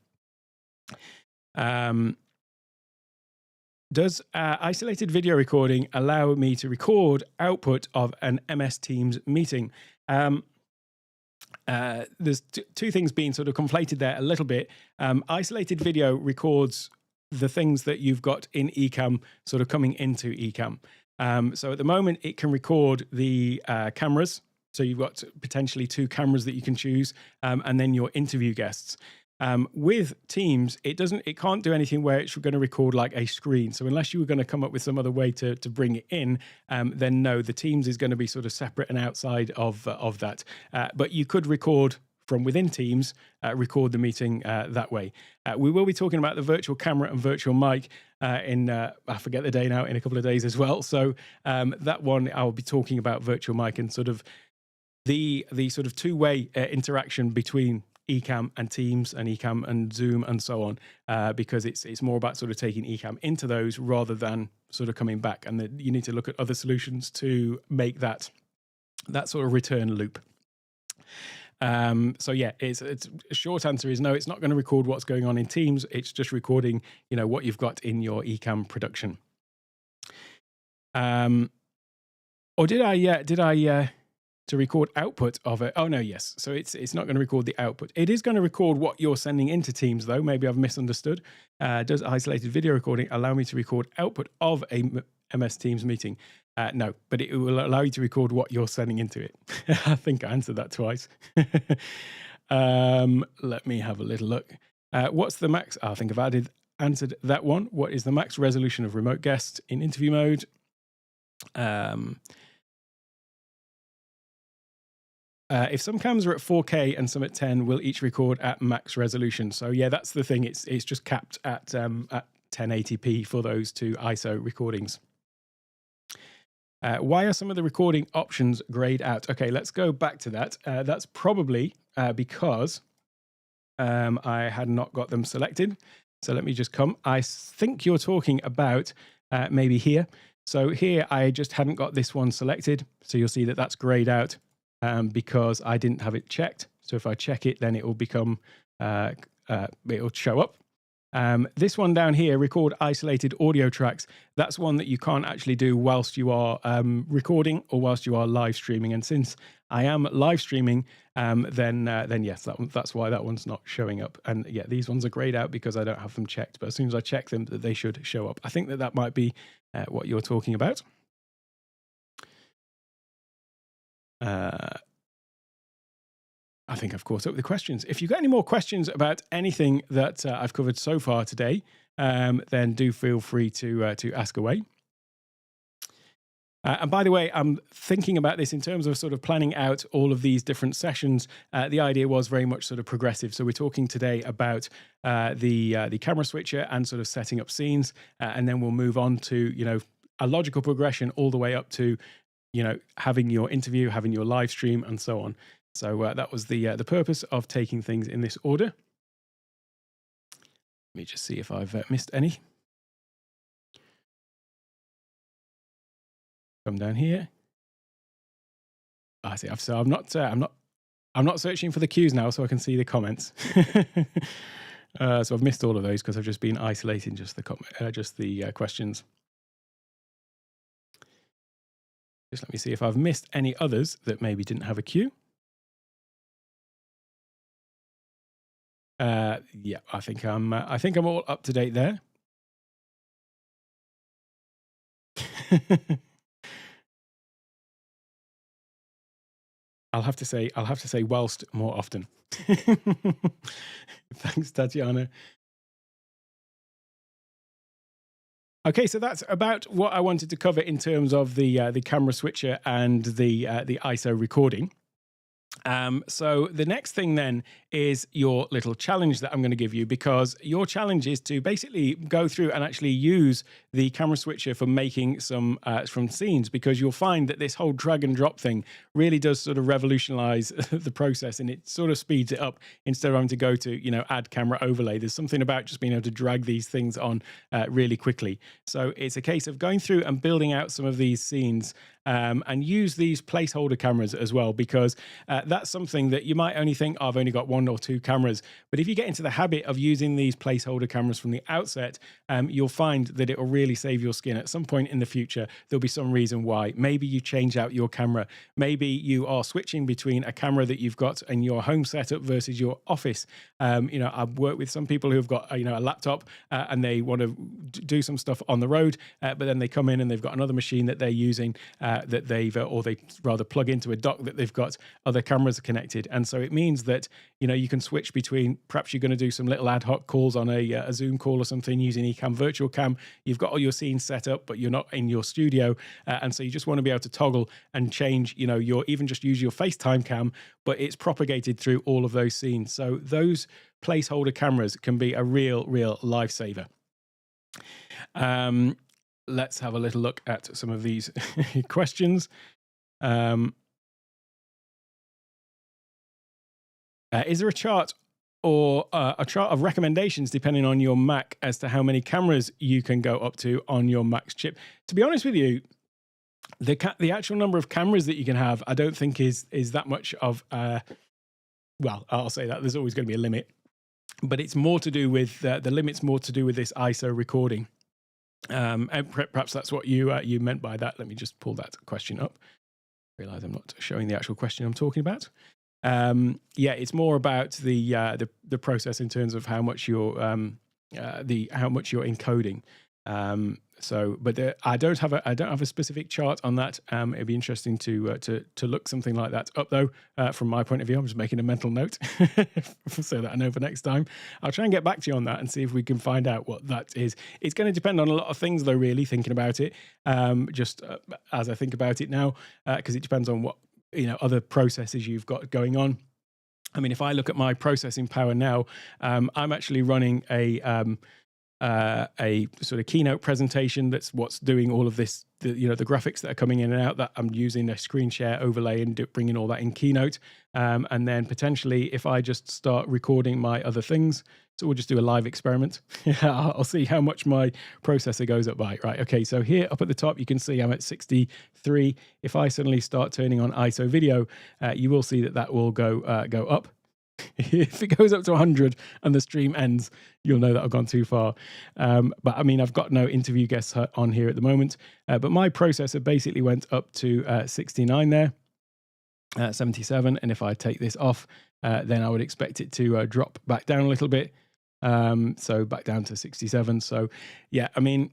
Does isolated video recording allow me to record output of an MS Teams meeting? There's two things being sort of conflated there a little bit. Isolated video records the things that you've got in Ecamm sort of coming into Ecamm. So at the moment, it can record the cameras. So you've got potentially 2 cameras that you can choose, and then your interview guests. With Teams, it can't do anything where it's going to record like a screen. So unless you were going to come up with some other way to bring it in, then no, the Teams is going to be sort of separate and outside of that. But you could record from within Teams, record the meeting that way. We will be talking about the virtual camera and virtual mic in, I forget the day now, in a couple of days as well. So that one, I'll be talking about virtual mic and sort of the sort of two-way interaction between Ecamm and Teams and Ecamm and Zoom and so on, because it's more about sort of taking Ecamm into those rather than sort of coming back. And you need to look at other solutions to make that sort of return loop. So yeah, it's a short answer is no, it's not going to record what's going on in Teams. It's just recording, what you've got in your Ecamm production. Or did I to record output of it? Oh no, yes. So it's not going to record the output. It is going to record what you're sending into Teams, though. Maybe I've misunderstood. Does isolated video recording allow me to record output of a MS Teams meeting? No, but it will allow you to record what you're sending into it. I think I answered that twice. Let me have a little look. What's the max? I think I've added answered that one. What is the max resolution of remote guests in interview mode? If some cams are at 4K and some at 10, will each record at max resolution. So yeah, that's the thing. It's just capped at 1080p for those two ISO recordings. Why are some of the recording options grayed out? Okay, let's go back to that. That's probably because I had not got them selected. So let me just come. I think you're talking about maybe here. So here I just hadn't got this one selected. So you'll see that that's grayed out because I didn't have it checked. So if I check it, then it will become, it'll show up. This one down here, record isolated audio tracks. That's one that you can't actually do whilst you are recording or whilst you are live streaming. And since I am live streaming, then yes, that's why that one's not showing up. And yeah, these ones are grayed out because I don't have them checked. But as soon as I check them, they should show up. I think that might be what you're talking about. I think I've caught up with the questions. If you've got any more questions about anything that I've covered so far today, then do feel free to ask away. And by the way, I'm thinking about this in terms of sort of planning out all of these different sessions. The idea was very much sort of progressive. So we're talking today about the camera switcher and sort of setting up scenes, and then we'll move on to a logical progression all the way up to having your interview, having your live stream, and so on. So that was the purpose of taking things in this order. Let me just see if I've missed any. Come down here. I see. So I'm not searching for the cues now, so I can see the comments. So I've missed all of those because I've just been isolating just the questions. Just let me see if I've missed any others that maybe didn't have a cue. Yeah, I think I'm all up to date there. I'll have to say whilst more often. Thanks, Tatiana. Okay, so that's about what I wanted to cover in terms of the camera switcher and the ISO recording. So the next thing then is your little challenge that I'm going to give you, because your challenge is to basically go through and actually use the camera switcher for making some from scenes, because you'll find that this whole drag and drop thing really does sort of revolutionize the process, and it sort of speeds it up instead of having to go to add camera overlay. There's something about just being able to drag these things on really quickly. So it's a case of going through and building out some of these scenes. And use these placeholder cameras as well, because that's something that you might only think, oh, I've only got one or two cameras. But if you get into the habit of using these placeholder cameras from the outset, you'll find that it will really save your skin. At some point in the future, there'll be some reason why. Maybe you change out your camera. Maybe you are switching between a camera that you've got in your home setup versus your office. I've worked with some people who have got a laptop and they want to do some stuff on the road, but then they come in and they've got another machine that they're using that they rather plug into a dock that they've got other cameras connected. And so it means that, you can switch between, perhaps you're going to do some little ad hoc calls on a Zoom call or something using Ecamm Virtual Cam. You've got all your scenes set up, but you're not in your studio. And so you just want to be able to toggle and change, even just use your FaceTime cam, but it's propagated through all of those scenes. So those placeholder cameras can be a real lifesaver. Let's have a little look at some of these questions. Is there a chart or a chart of recommendations depending on your Mac as to how many cameras you can go up to on your Mac's chip? To be honest with you, the actual number of cameras that you can have, I don't think is that much of well, I'll say that there's always going to be a limit, but it's more to do with the limit's more to do with this ISO recording. And perhaps that's what you meant by that. Let me just pull that question up. Realize I'm not showing the actual question I'm talking about. Yeah, it's more about the process in terms of how much you're encoding. But I don't have a specific chart on that. It'd be interesting to look something like that up, though. From my point of view, I'm just making a mental note so that I know for next time. I'll try and get back to you on that and see if we can find out what that is. It's going to depend on a lot of things, though. Really thinking about it, as I think about it now, because it depends on what other processes you've got going on. I mean, if I look at my processing power now, I'm actually running a sort of keynote presentation. That's what's doing all of this, the graphics that are coming in and out, that I'm using a screen share overlay and bringing all that in Keynote. And then potentially if I just start recording my other things, so we'll just do a live experiment. I'll see how much my processor goes up by. Right. Okay. So here up at the top, you can see I'm at 63. If I suddenly start turning on ISO video, you will see that will go up. If it goes up to 100 and the stream ends, you'll know that I've gone too far. But I mean, I've got no interview guests on here at the moment. But my processor basically went up to 69 there, 77. And if I take this off, then I would expect it to drop back down a little bit. So back down to 67. So yeah, I mean,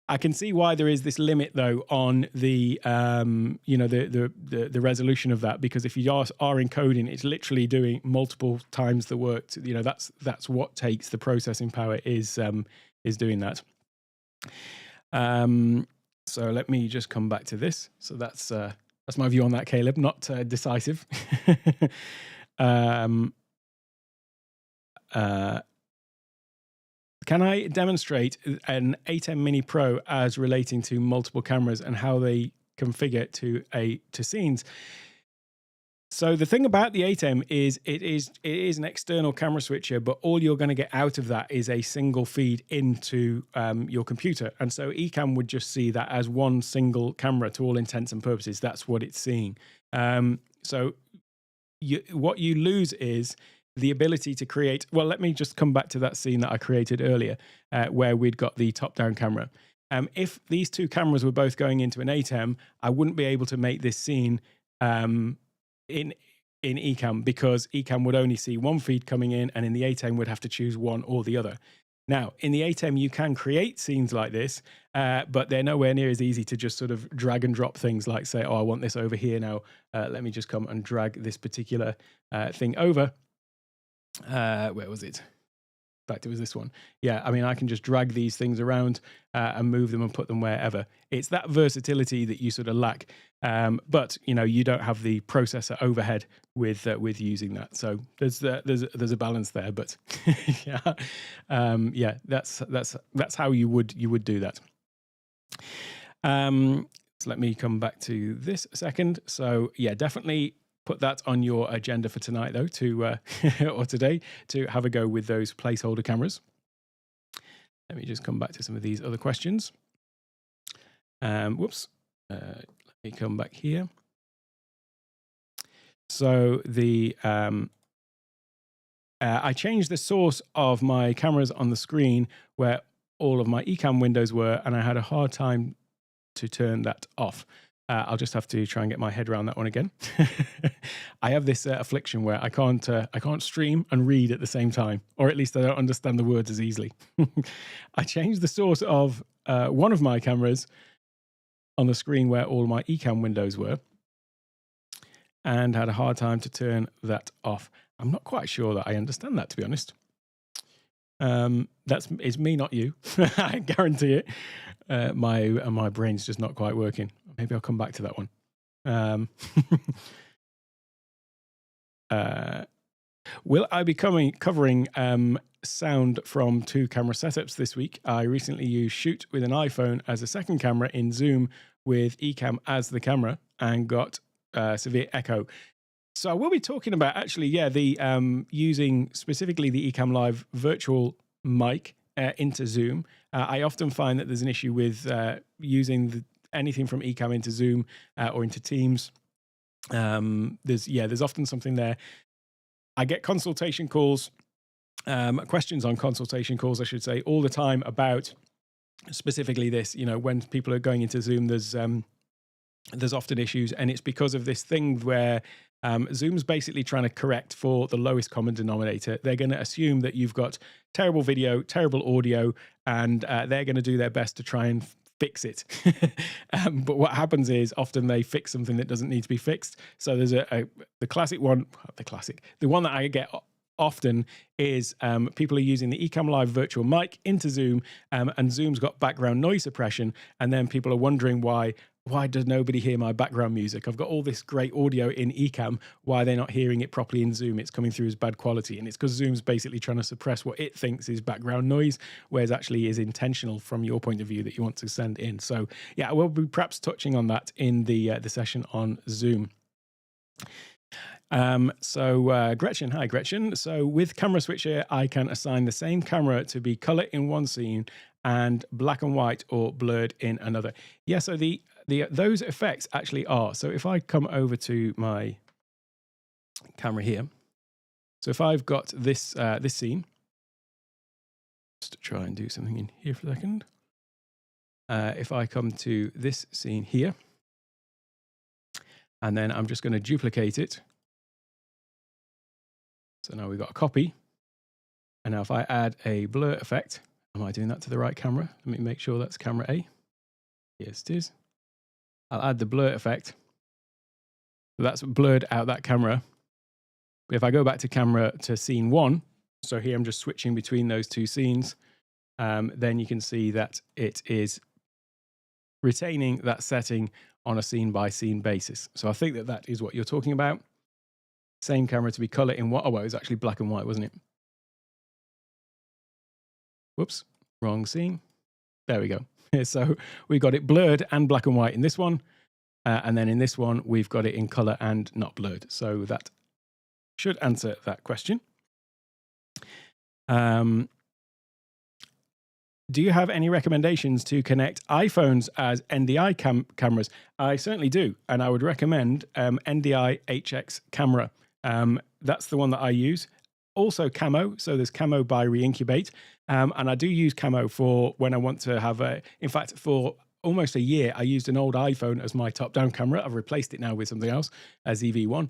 I can see why there is this limit, though, on the the resolution of that, because if you are encoding, it's literally doing multiple times the work. That's what takes the processing power is doing that. So let me just come back to this. So that's my view on that, Caleb. Not decisive. Can I demonstrate an ATEM Mini Pro as relating to multiple cameras and how they configure to scenes? So the thing about the ATEM is it is an external camera switcher, but all you're going to get out of that is a single feed into your computer. And so Ecamm would just see that as one single camera to all intents and purposes. That's what it's seeing. So what you lose is the ability to create. Well, let me just come back to that scene that I created earlier, where we'd got the top-down camera. If these two cameras were both going into an ATEM, I wouldn't be able to make this scene in Ecamm, because Ecamm would only see one feed coming in, and in the ATEM would have to choose one or the other. Now, in the ATEM, you can create scenes like this, but they're nowhere near as easy to just sort of drag and drop things like, say, oh, I want this over here now. Let me just come and drag this particular thing over. Where was it? In fact, it was this one. Yeah, I mean, I can just drag these things around and move them and put them wherever. It's that versatility that you sort of lack. But you don't have the processor overhead with using that. So there's a balance there. But yeah, that's how you would do that. So let me come back to this a second. So yeah, definitely put that on your agenda for tonight, though, or today, to have a go with those placeholder cameras. Let me just come back to some of these other questions. Whoops. Let me come back here. So I changed the source of my cameras on the screen where all of my Ecamm windows were, and I had a hard time to turn that off. I'll just have to try and get my head around that one again. I have this affliction where I can't stream and read at the same time, or at least I don't understand the words as easily. I changed the source of one of my cameras on the screen where all my Ecamm windows were, and had a hard time to turn that off. I'm not quite sure that I understand that, to be honest. It's me, not you. I guarantee it. My brain's just not quite working. Maybe I'll come back to that one. Will I be covering sound from two camera setups this week? I recently used Shoot with an iPhone as a second camera in Zoom with Ecamm as the camera, and got severe echo. So I will be talking about, actually, the using specifically the Ecamm Live virtual mic into Zoom. I often find that there's an issue with using anything from Ecamm into Zoom or into Teams. There's often something there. I get consultation calls, questions on consultation calls, I should say, all the time about specifically this. When people are going into Zoom, there's often issues, and it's because of this thing where Zoom's basically trying to correct for the lowest common denominator. They're going to assume that you've got terrible video, terrible audio, and they're going to do their best to try and fix it. But what happens is often they fix something that doesn't need to be fixed. So there's the one that I get often is people are using the Ecamm Live virtual mic into Zoom, and Zoom's got background noise suppression, and then people are wondering why does nobody hear my background music? I've got all this great audio in Ecamm. Why are they not hearing it properly in Zoom? It's coming through as bad quality. And it's because Zoom's basically trying to suppress what it thinks is background noise, whereas actually is intentional from your point of view that you want to send in. So yeah, we'll be perhaps touching on that in the session on Zoom. Gretchen, hi Gretchen. So with Camera Switcher, I can assign the same camera to be color in one scene and black and white or blurred in another. Yeah, so those effects actually are. So if I come over to my camera here, so if I've got this this scene, just to try and do something in here for a second. If I come to this scene here, and then I'm just going to duplicate it. So now we've got a copy. And now if I add a blur effect, am I doing that to the right camera? Let me make sure that's camera A. Yes, it is. I'll add the blur effect. So that's blurred out that camera. But if I go back to scene 1, so here I'm just switching between those two scenes, then you can see that it is retaining that setting on a scene by scene basis. So I think that is what you're talking about. Same camera to be color in what? Oh, well, it was actually black and white, wasn't it? Whoops, wrong scene. There we go. So we got it blurred and black and white in this one. And then in this one, we've got it in color and not blurred. So that should answer that question. Do you have any recommendations to connect iPhones as NDI cameras? I certainly do. And I would recommend NDI HX camera. That's the one that I use. Also Camo. So there's Camo by Reincubate. And I do use Camo for when I want to have in fact, for almost a year, I used an old iPhone as my top-down camera. I've replaced it now with something else, a ZV-1.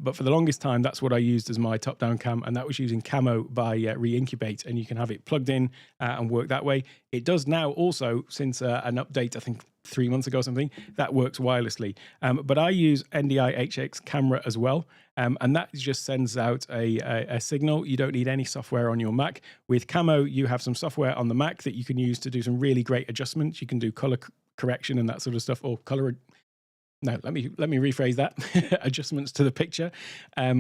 But for the longest time, that's what I used as my top-down cam, and that was using Camo by Reincubate, and you can have it plugged in and work that way. It does now also, since an update, I think 3 months ago or something, that works wirelessly. But I use NDI HX camera as well, and that just sends out a signal. You don't need any software on your Mac. With Camo, you have some software on the Mac that you can use to do some really great adjustments. You can do color correction and that sort of stuff, or color. No, let me rephrase that. Adjustments to the picture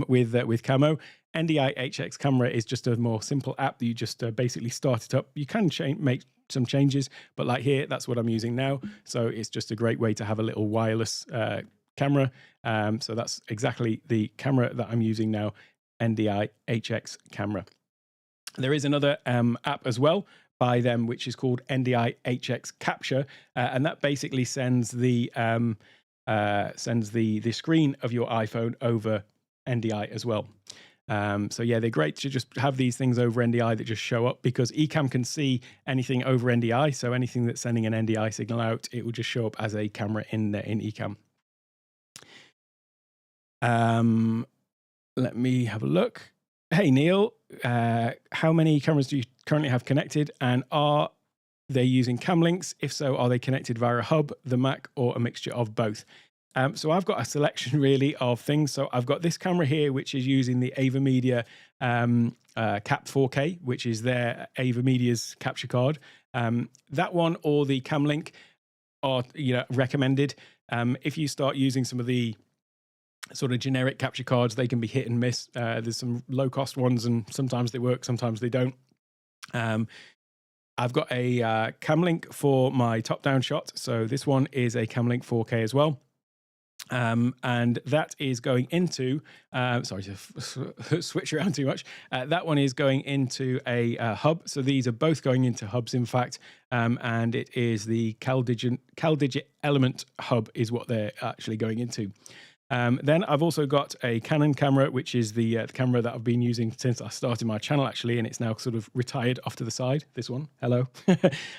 with Camo. NDI HX camera is just a more simple app that you just basically start it up. You can make some changes, but like here, that's what I'm using now. So it's just a great way to have a little wireless camera. So that's exactly the camera that I'm using now, NDI HX camera. There is another app as well by them, which is called NDI HX Capture, and that basically sends the screen of your iPhone over NDI as well. So yeah, they're great to just have these things over NDI that just show up, because Ecamm can see anything over NDI. So anything that's sending an NDI signal out, it will just show up as a camera in Ecamm. Let me have a look. Hey, Neil, how many cameras do you currently have connected, and are they using CamLinks? If so, are they connected via a hub, the Mac, or a mixture of both? So I've got a selection really of things. So I've got this camera here, which is using the AVerMedia Cap 4K, which is their AVerMedia's capture card. That one or the CamLink are recommended. If you start using some of the sort of generic capture cards, they can be hit and miss. There's some low cost ones, and sometimes they work, sometimes they don't. I've got a CamLink for my top-down shot. So this one is a CamLink 4K as well. And that is going into, sorry to switch around too much. That one is going into a hub. So these are both going into hubs, in fact. And it is the CalDigit Element hub is what they're actually going into. Then I've also got a Canon camera, which is the camera that I've been using since I started my channel, actually, and it's now sort of retired off to the side. This one, hello.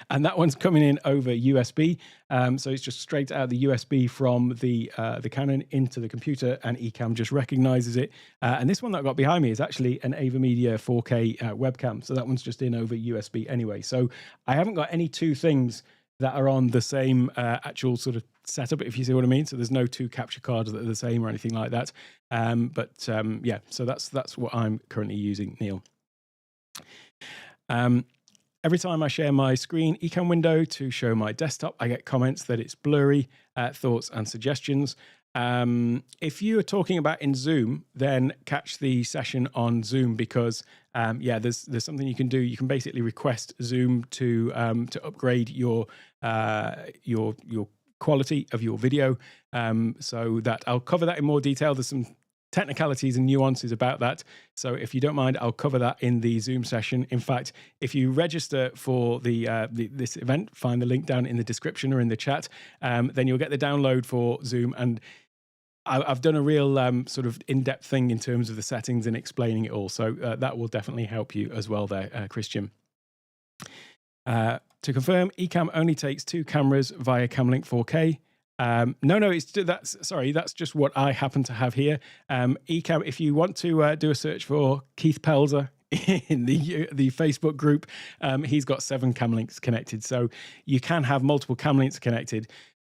And that one's coming in over USB. So it's just straight out the USB from the Canon into the computer, and Ecamm just recognizes it. And this one that I've got behind me is actually an AVerMedia 4K webcam. So that one's just in over USB anyway. So I haven't got any two things that are on the same actual sort of setup, if you see what I mean. So there's no two capture cards that are the same or anything like that. Yeah, so that's what I'm currently using, Neil. Every time I share my screen Ecamm window to show my desktop, I get comments that it's blurry, thoughts and suggestions. If you are talking about in Zoom, then catch the session on Zoom, because yeah, there's something you can do. You can basically request Zoom to upgrade your quality of your video. So that I'll cover that in more detail. There's some technicalities and nuances about that. So if you don't mind, I'll cover that in the Zoom session. In fact, if you register for this event, find the link down in the description or in the chat, then you'll get the download for Zoom. And I've done a real sort of in-depth thing in terms of the settings and explaining it all. So that will definitely help you as well there, Christian. To confirm, Ecamm only takes 2 cameras via CamLink 4K. No, that's just what I happen to have here. Ecamm, if you want to do a search for Keith Pelzer in the Facebook group, he's got 7 CamLinks connected. So you can have multiple CamLinks connected.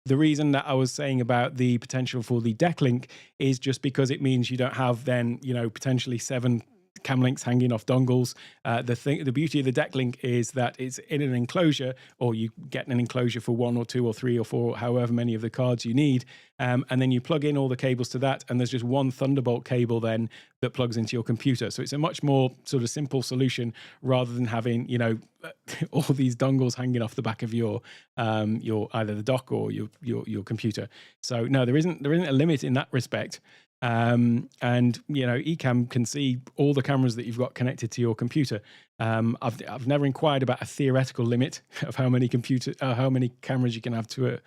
The reason that I was saying about the potential for the DeckLink is just because it means you don't have then, potentially 7 CamLinks hanging off dongles. The beauty of the DeckLink is that it's in an enclosure, or you get an enclosure for 1 or 2 or 3 or 4, however many of the cards you need. And then you plug in all the cables to that, and there's just one Thunderbolt cable then that plugs into your computer. So it's a much more sort of simple solution rather than having, all these dongles hanging off the back of your either the dock or your computer. So no, there isn't a limit in that respect. And Ecamm can see all the cameras that you've got connected to your computer. I've never inquired about a theoretical limit of how many cameras you can have to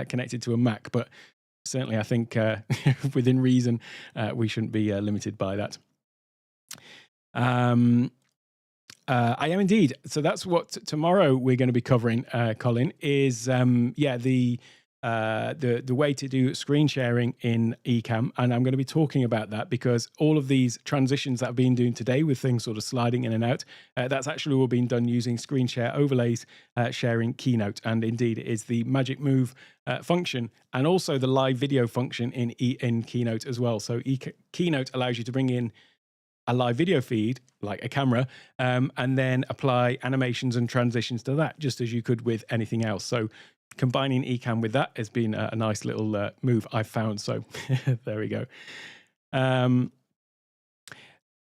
connected to a Mac, but certainly I think within reason we shouldn't be limited by that. I am indeed. So that's what tomorrow we're going to be covering, Colin, is the way to do screen sharing in Ecamm. And I'm going to be talking about that because all of these transitions that I've been doing today with things sort of sliding in and out, that's actually all been done using screen share overlays, sharing Keynote. And indeed, it is the magic move function and also the live video function in Keynote as well. So Keynote allows you to bring in a live video feed like a camera, and then apply animations and transitions to that, just as you could with anything else. So combining Ecamm with that has been a nice little move I've found. So there we go.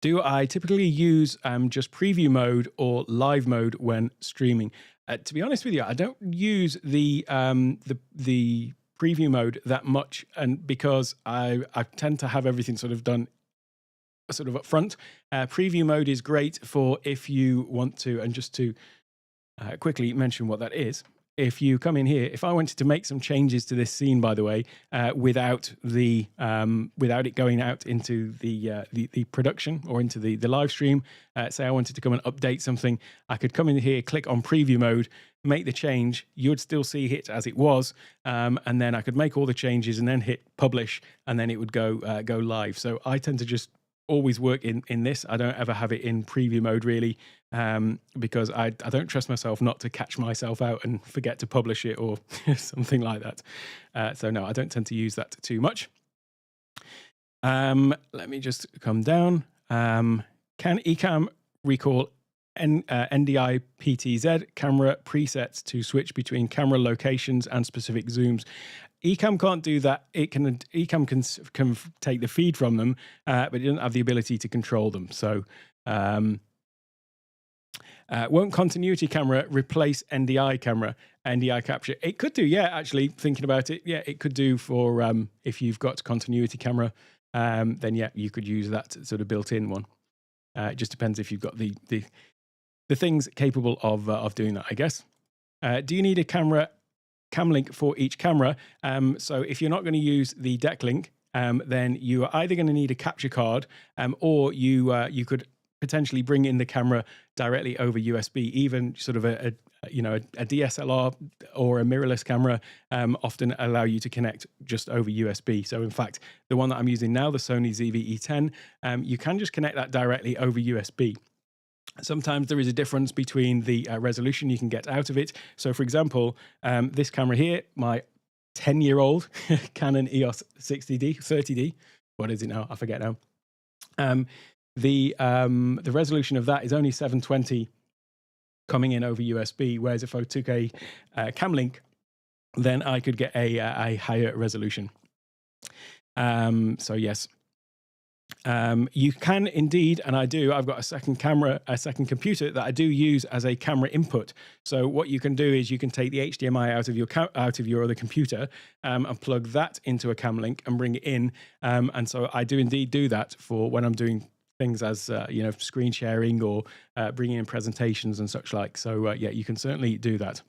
Do I typically use just preview mode or live mode when streaming? To be honest with you, I don't use the preview mode that much, and because I tend to have everything sort of done sort of up front. Preview mode is great for if you want to, and just to quickly mention what that is. If you come in here, if I wanted to make some changes to this scene, by the way, without it going out into the production or into the live stream, say I wanted to come and update something, I could come in here, click on preview mode, make the change. You would still see it as it was, and then I could make all the changes and then hit publish, and then it would go live. So I tend to just always work in this. I don't ever have it in preview mode really, because I don't trust myself not to catch myself out and forget to publish it or something like that. So no, I don't tend to use that too much. Let me just come down. Can Ecamm recall NDI PTZ camera presets to switch between camera locations and specific zooms? Ecamm can't do that. Ecamm can take the feed from them, but it doesn't have the ability to control them. So won't continuity camera replace NDI capture? It could do, yeah, actually, thinking about it. Yeah, it could do for if you've got continuity camera, then yeah, you could use that sort of built-in one. It just depends if you've got the things capable of doing that, I guess. Do you need a CamLink for each camera? So if you're not going to use the DeckLink, then you are either going to need a capture card, or you could potentially bring in the camera directly over USB. Even sort of a DSLR or a mirrorless camera often allow you to connect just over USB. So in fact, the one that I'm using now, the Sony ZV-E10, you can just connect that directly over USB. Sometimes there is a difference between the resolution you can get out of it. So, for example, this camera here, my 10-year-old Canon EOS 60D, 30D. What is it now? I forget now. The resolution of that is only 720 coming in over USB, whereas if I took a CamLink, then I could get a higher resolution. So yes, you can indeed, and I do. I've got a second computer that I do use as a camera input. So what you can do is you can take the HDMI out of your other computer and plug that into a CamLink and bring it in. And so I do indeed do that for when I'm doing things as screen sharing or bringing in presentations and such like. So yeah, you can certainly do that.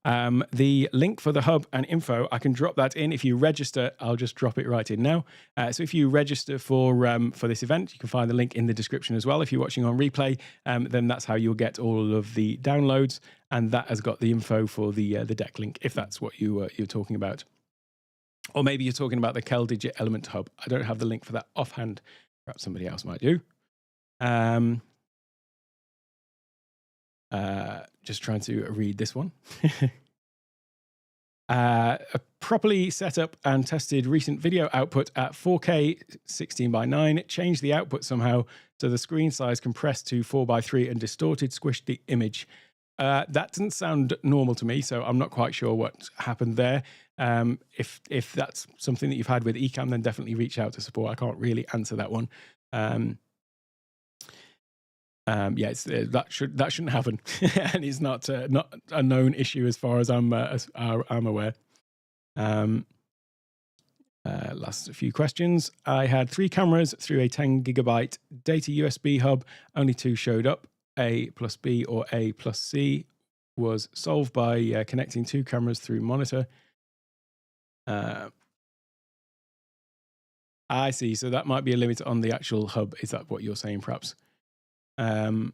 The link for the hub and info, I can drop that in. If you register, I'll just drop it right in now. So if you register for this event, you can find the link in the description as well. If you're watching on replay, then that's how you'll get all of the downloads, and that has got the info for the DeckLink, if that's what you're talking about. Or maybe you're talking about the CelDigit Element Hub. I don't have the link for that offhand. Perhaps somebody else might do. Just trying to read this one. A properly set up and tested recent video output at 4K 16:9 changed the output somehow, so the screen size compressed to 4:3 and distorted, squished the image. That doesn't sound normal to me, so I'm not quite sure what happened there. If that's something that you've had with Ecamm, then definitely reach out to support. I can't really answer that one. Yeah, that shouldn't happen, and it's not a known issue as far as I'm aware. Last few questions. I had 3 cameras through a 10 gigabyte data USB hub. Only 2 showed up. A plus B or A plus C was solved by connecting 2 cameras through monitor. I see. So that might be a limit on the actual hub. Is that what you're saying, perhaps? I'm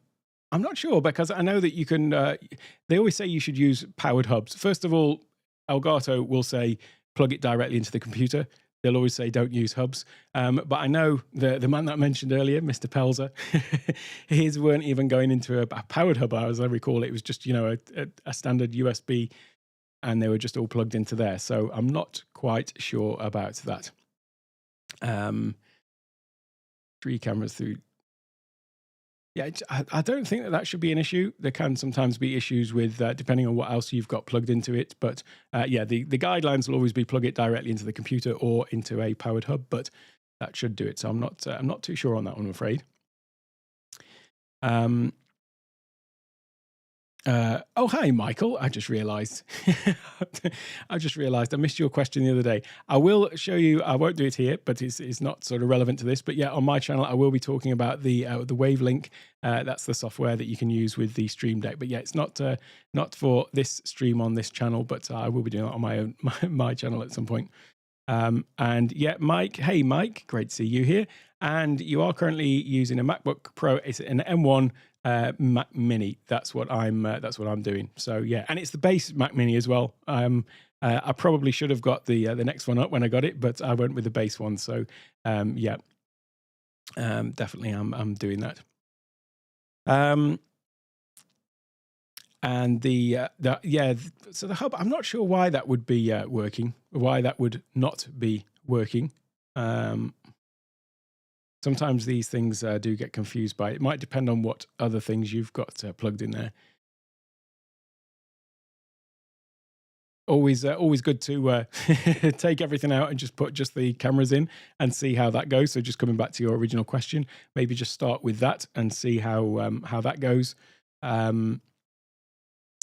not sure, because I know that you can, they always say you should use powered hubs. First of all, Elgato will say plug it directly into the computer. They'll always say don't use hubs. But I know the man that I mentioned earlier, Mr. Pelzer, his weren't even going into a powered hub, as I recall. It was just, a standard USB, and they were just all plugged into there. So I'm not quite sure about that. 3 cameras through. Yeah, I don't think that should be an issue. There can sometimes be issues with depending on what else you've got plugged into it. But yeah, the guidelines will always be plug it directly into the computer or into a powered hub. But that should do it. So I'm not too sure on that one, I'm afraid. Oh, hi, Michael. I just realized I missed your question the other day. I will show you. I won't do it here, but it's not sort of relevant to this. But yeah, on my channel, I will be talking about the WaveLink. That's the software that you can use with the Stream Deck. But yeah, it's not for this stream on this channel, but I will be doing it on my channel at some point. And yeah, Mike. Hey, Mike. Great to see you here. And you are currently using a MacBook Pro. It's an M1 Mac Mini. That's what I'm doing. So yeah, and it's the base Mac Mini as well. I probably should have got the next one up when I got it, but I went with the base one. So yeah, definitely I'm doing that. And so the hub, I'm not sure why that would be working, why that would not be working. Sometimes these things do get confused by it. It might depend on what other things you've got plugged in there. Always good to take everything out and just put just the cameras in and see how that goes. So just coming back to your original question, maybe just start with that and see how that goes. And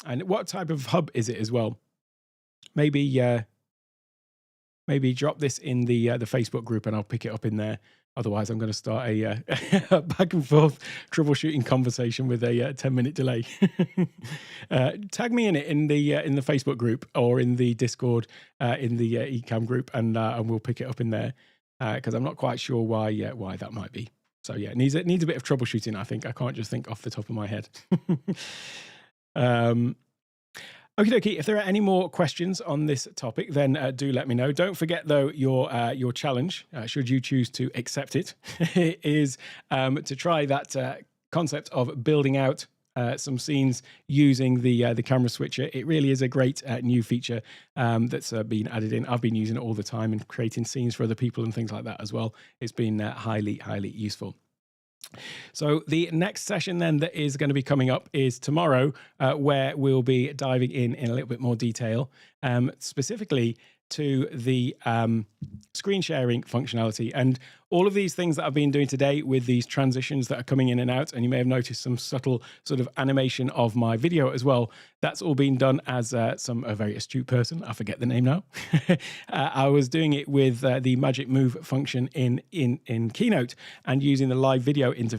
what type of hub is it as well? Maybe drop this in the Facebook group and I'll pick it up in there. Otherwise, I'm going to start a back and forth troubleshooting conversation with a 10-minute delay. Tag me in it in the Facebook group or in the Discord in the Ecamm group, and we'll pick it up in there because I'm not quite sure why that might be. So yeah, it needs a bit of troubleshooting. I think I can't just think off the top of my head. Okie dokie. If there are any more questions on this topic, then do let me know. Don't forget, though, your challenge, should you choose to accept it, is to try that concept of building out some scenes using the camera switcher. It really is a great new feature that's been added in. I've been using it all the time and creating scenes for other people and things like that as well. It's been highly useful. So the next session then that is going to be coming up is tomorrow, where we'll be diving in a little bit more detail, specifically to the screen sharing functionality and all of these things that I've been doing today with these transitions that are coming in and out. And you may have noticed some subtle sort of animation of my video as well. That's all been done as a very astute person. I forget the name now. I was doing it with the magic move function in Keynote and using the live video into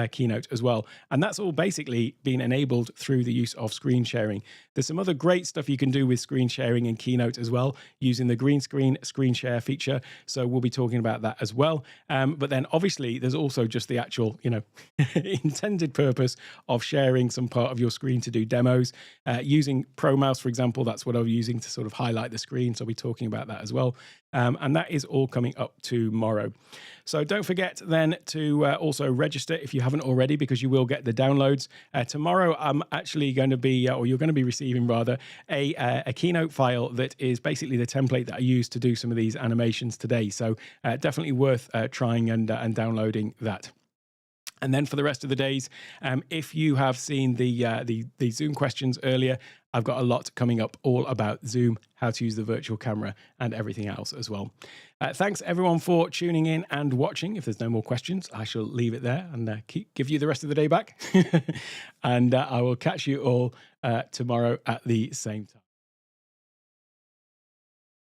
Keynote as well. And that's all basically been enabled through the use of screen sharing. There's some other great stuff you can do with screen sharing in Keynote as well, using the green screen share feature. So we'll be talking about that as well. But then obviously there's also just the actual, intended purpose of sharing some part of your screen to do demos. Using Pro Mouse, for example, that's what I'm using to sort of highlight the screen. So I'll be talking about that as well. And that is all coming up tomorrow. So don't forget then to also register if you haven't already, because you will get the downloads. Tomorrow I'm actually going to be, or you're going to be receiving rather, a Keynote file that is basically the template that I used to do some of these animations today. So definitely worth trying and downloading that. And then for the rest of the days, if you have seen the Zoom questions earlier, I've got a lot coming up all about Zoom, how to use the virtual camera and everything else as well. Thanks everyone for tuning in and watching. If there's no more questions, I shall leave it there and give you the rest of the day back. And I will catch you all tomorrow at the same time.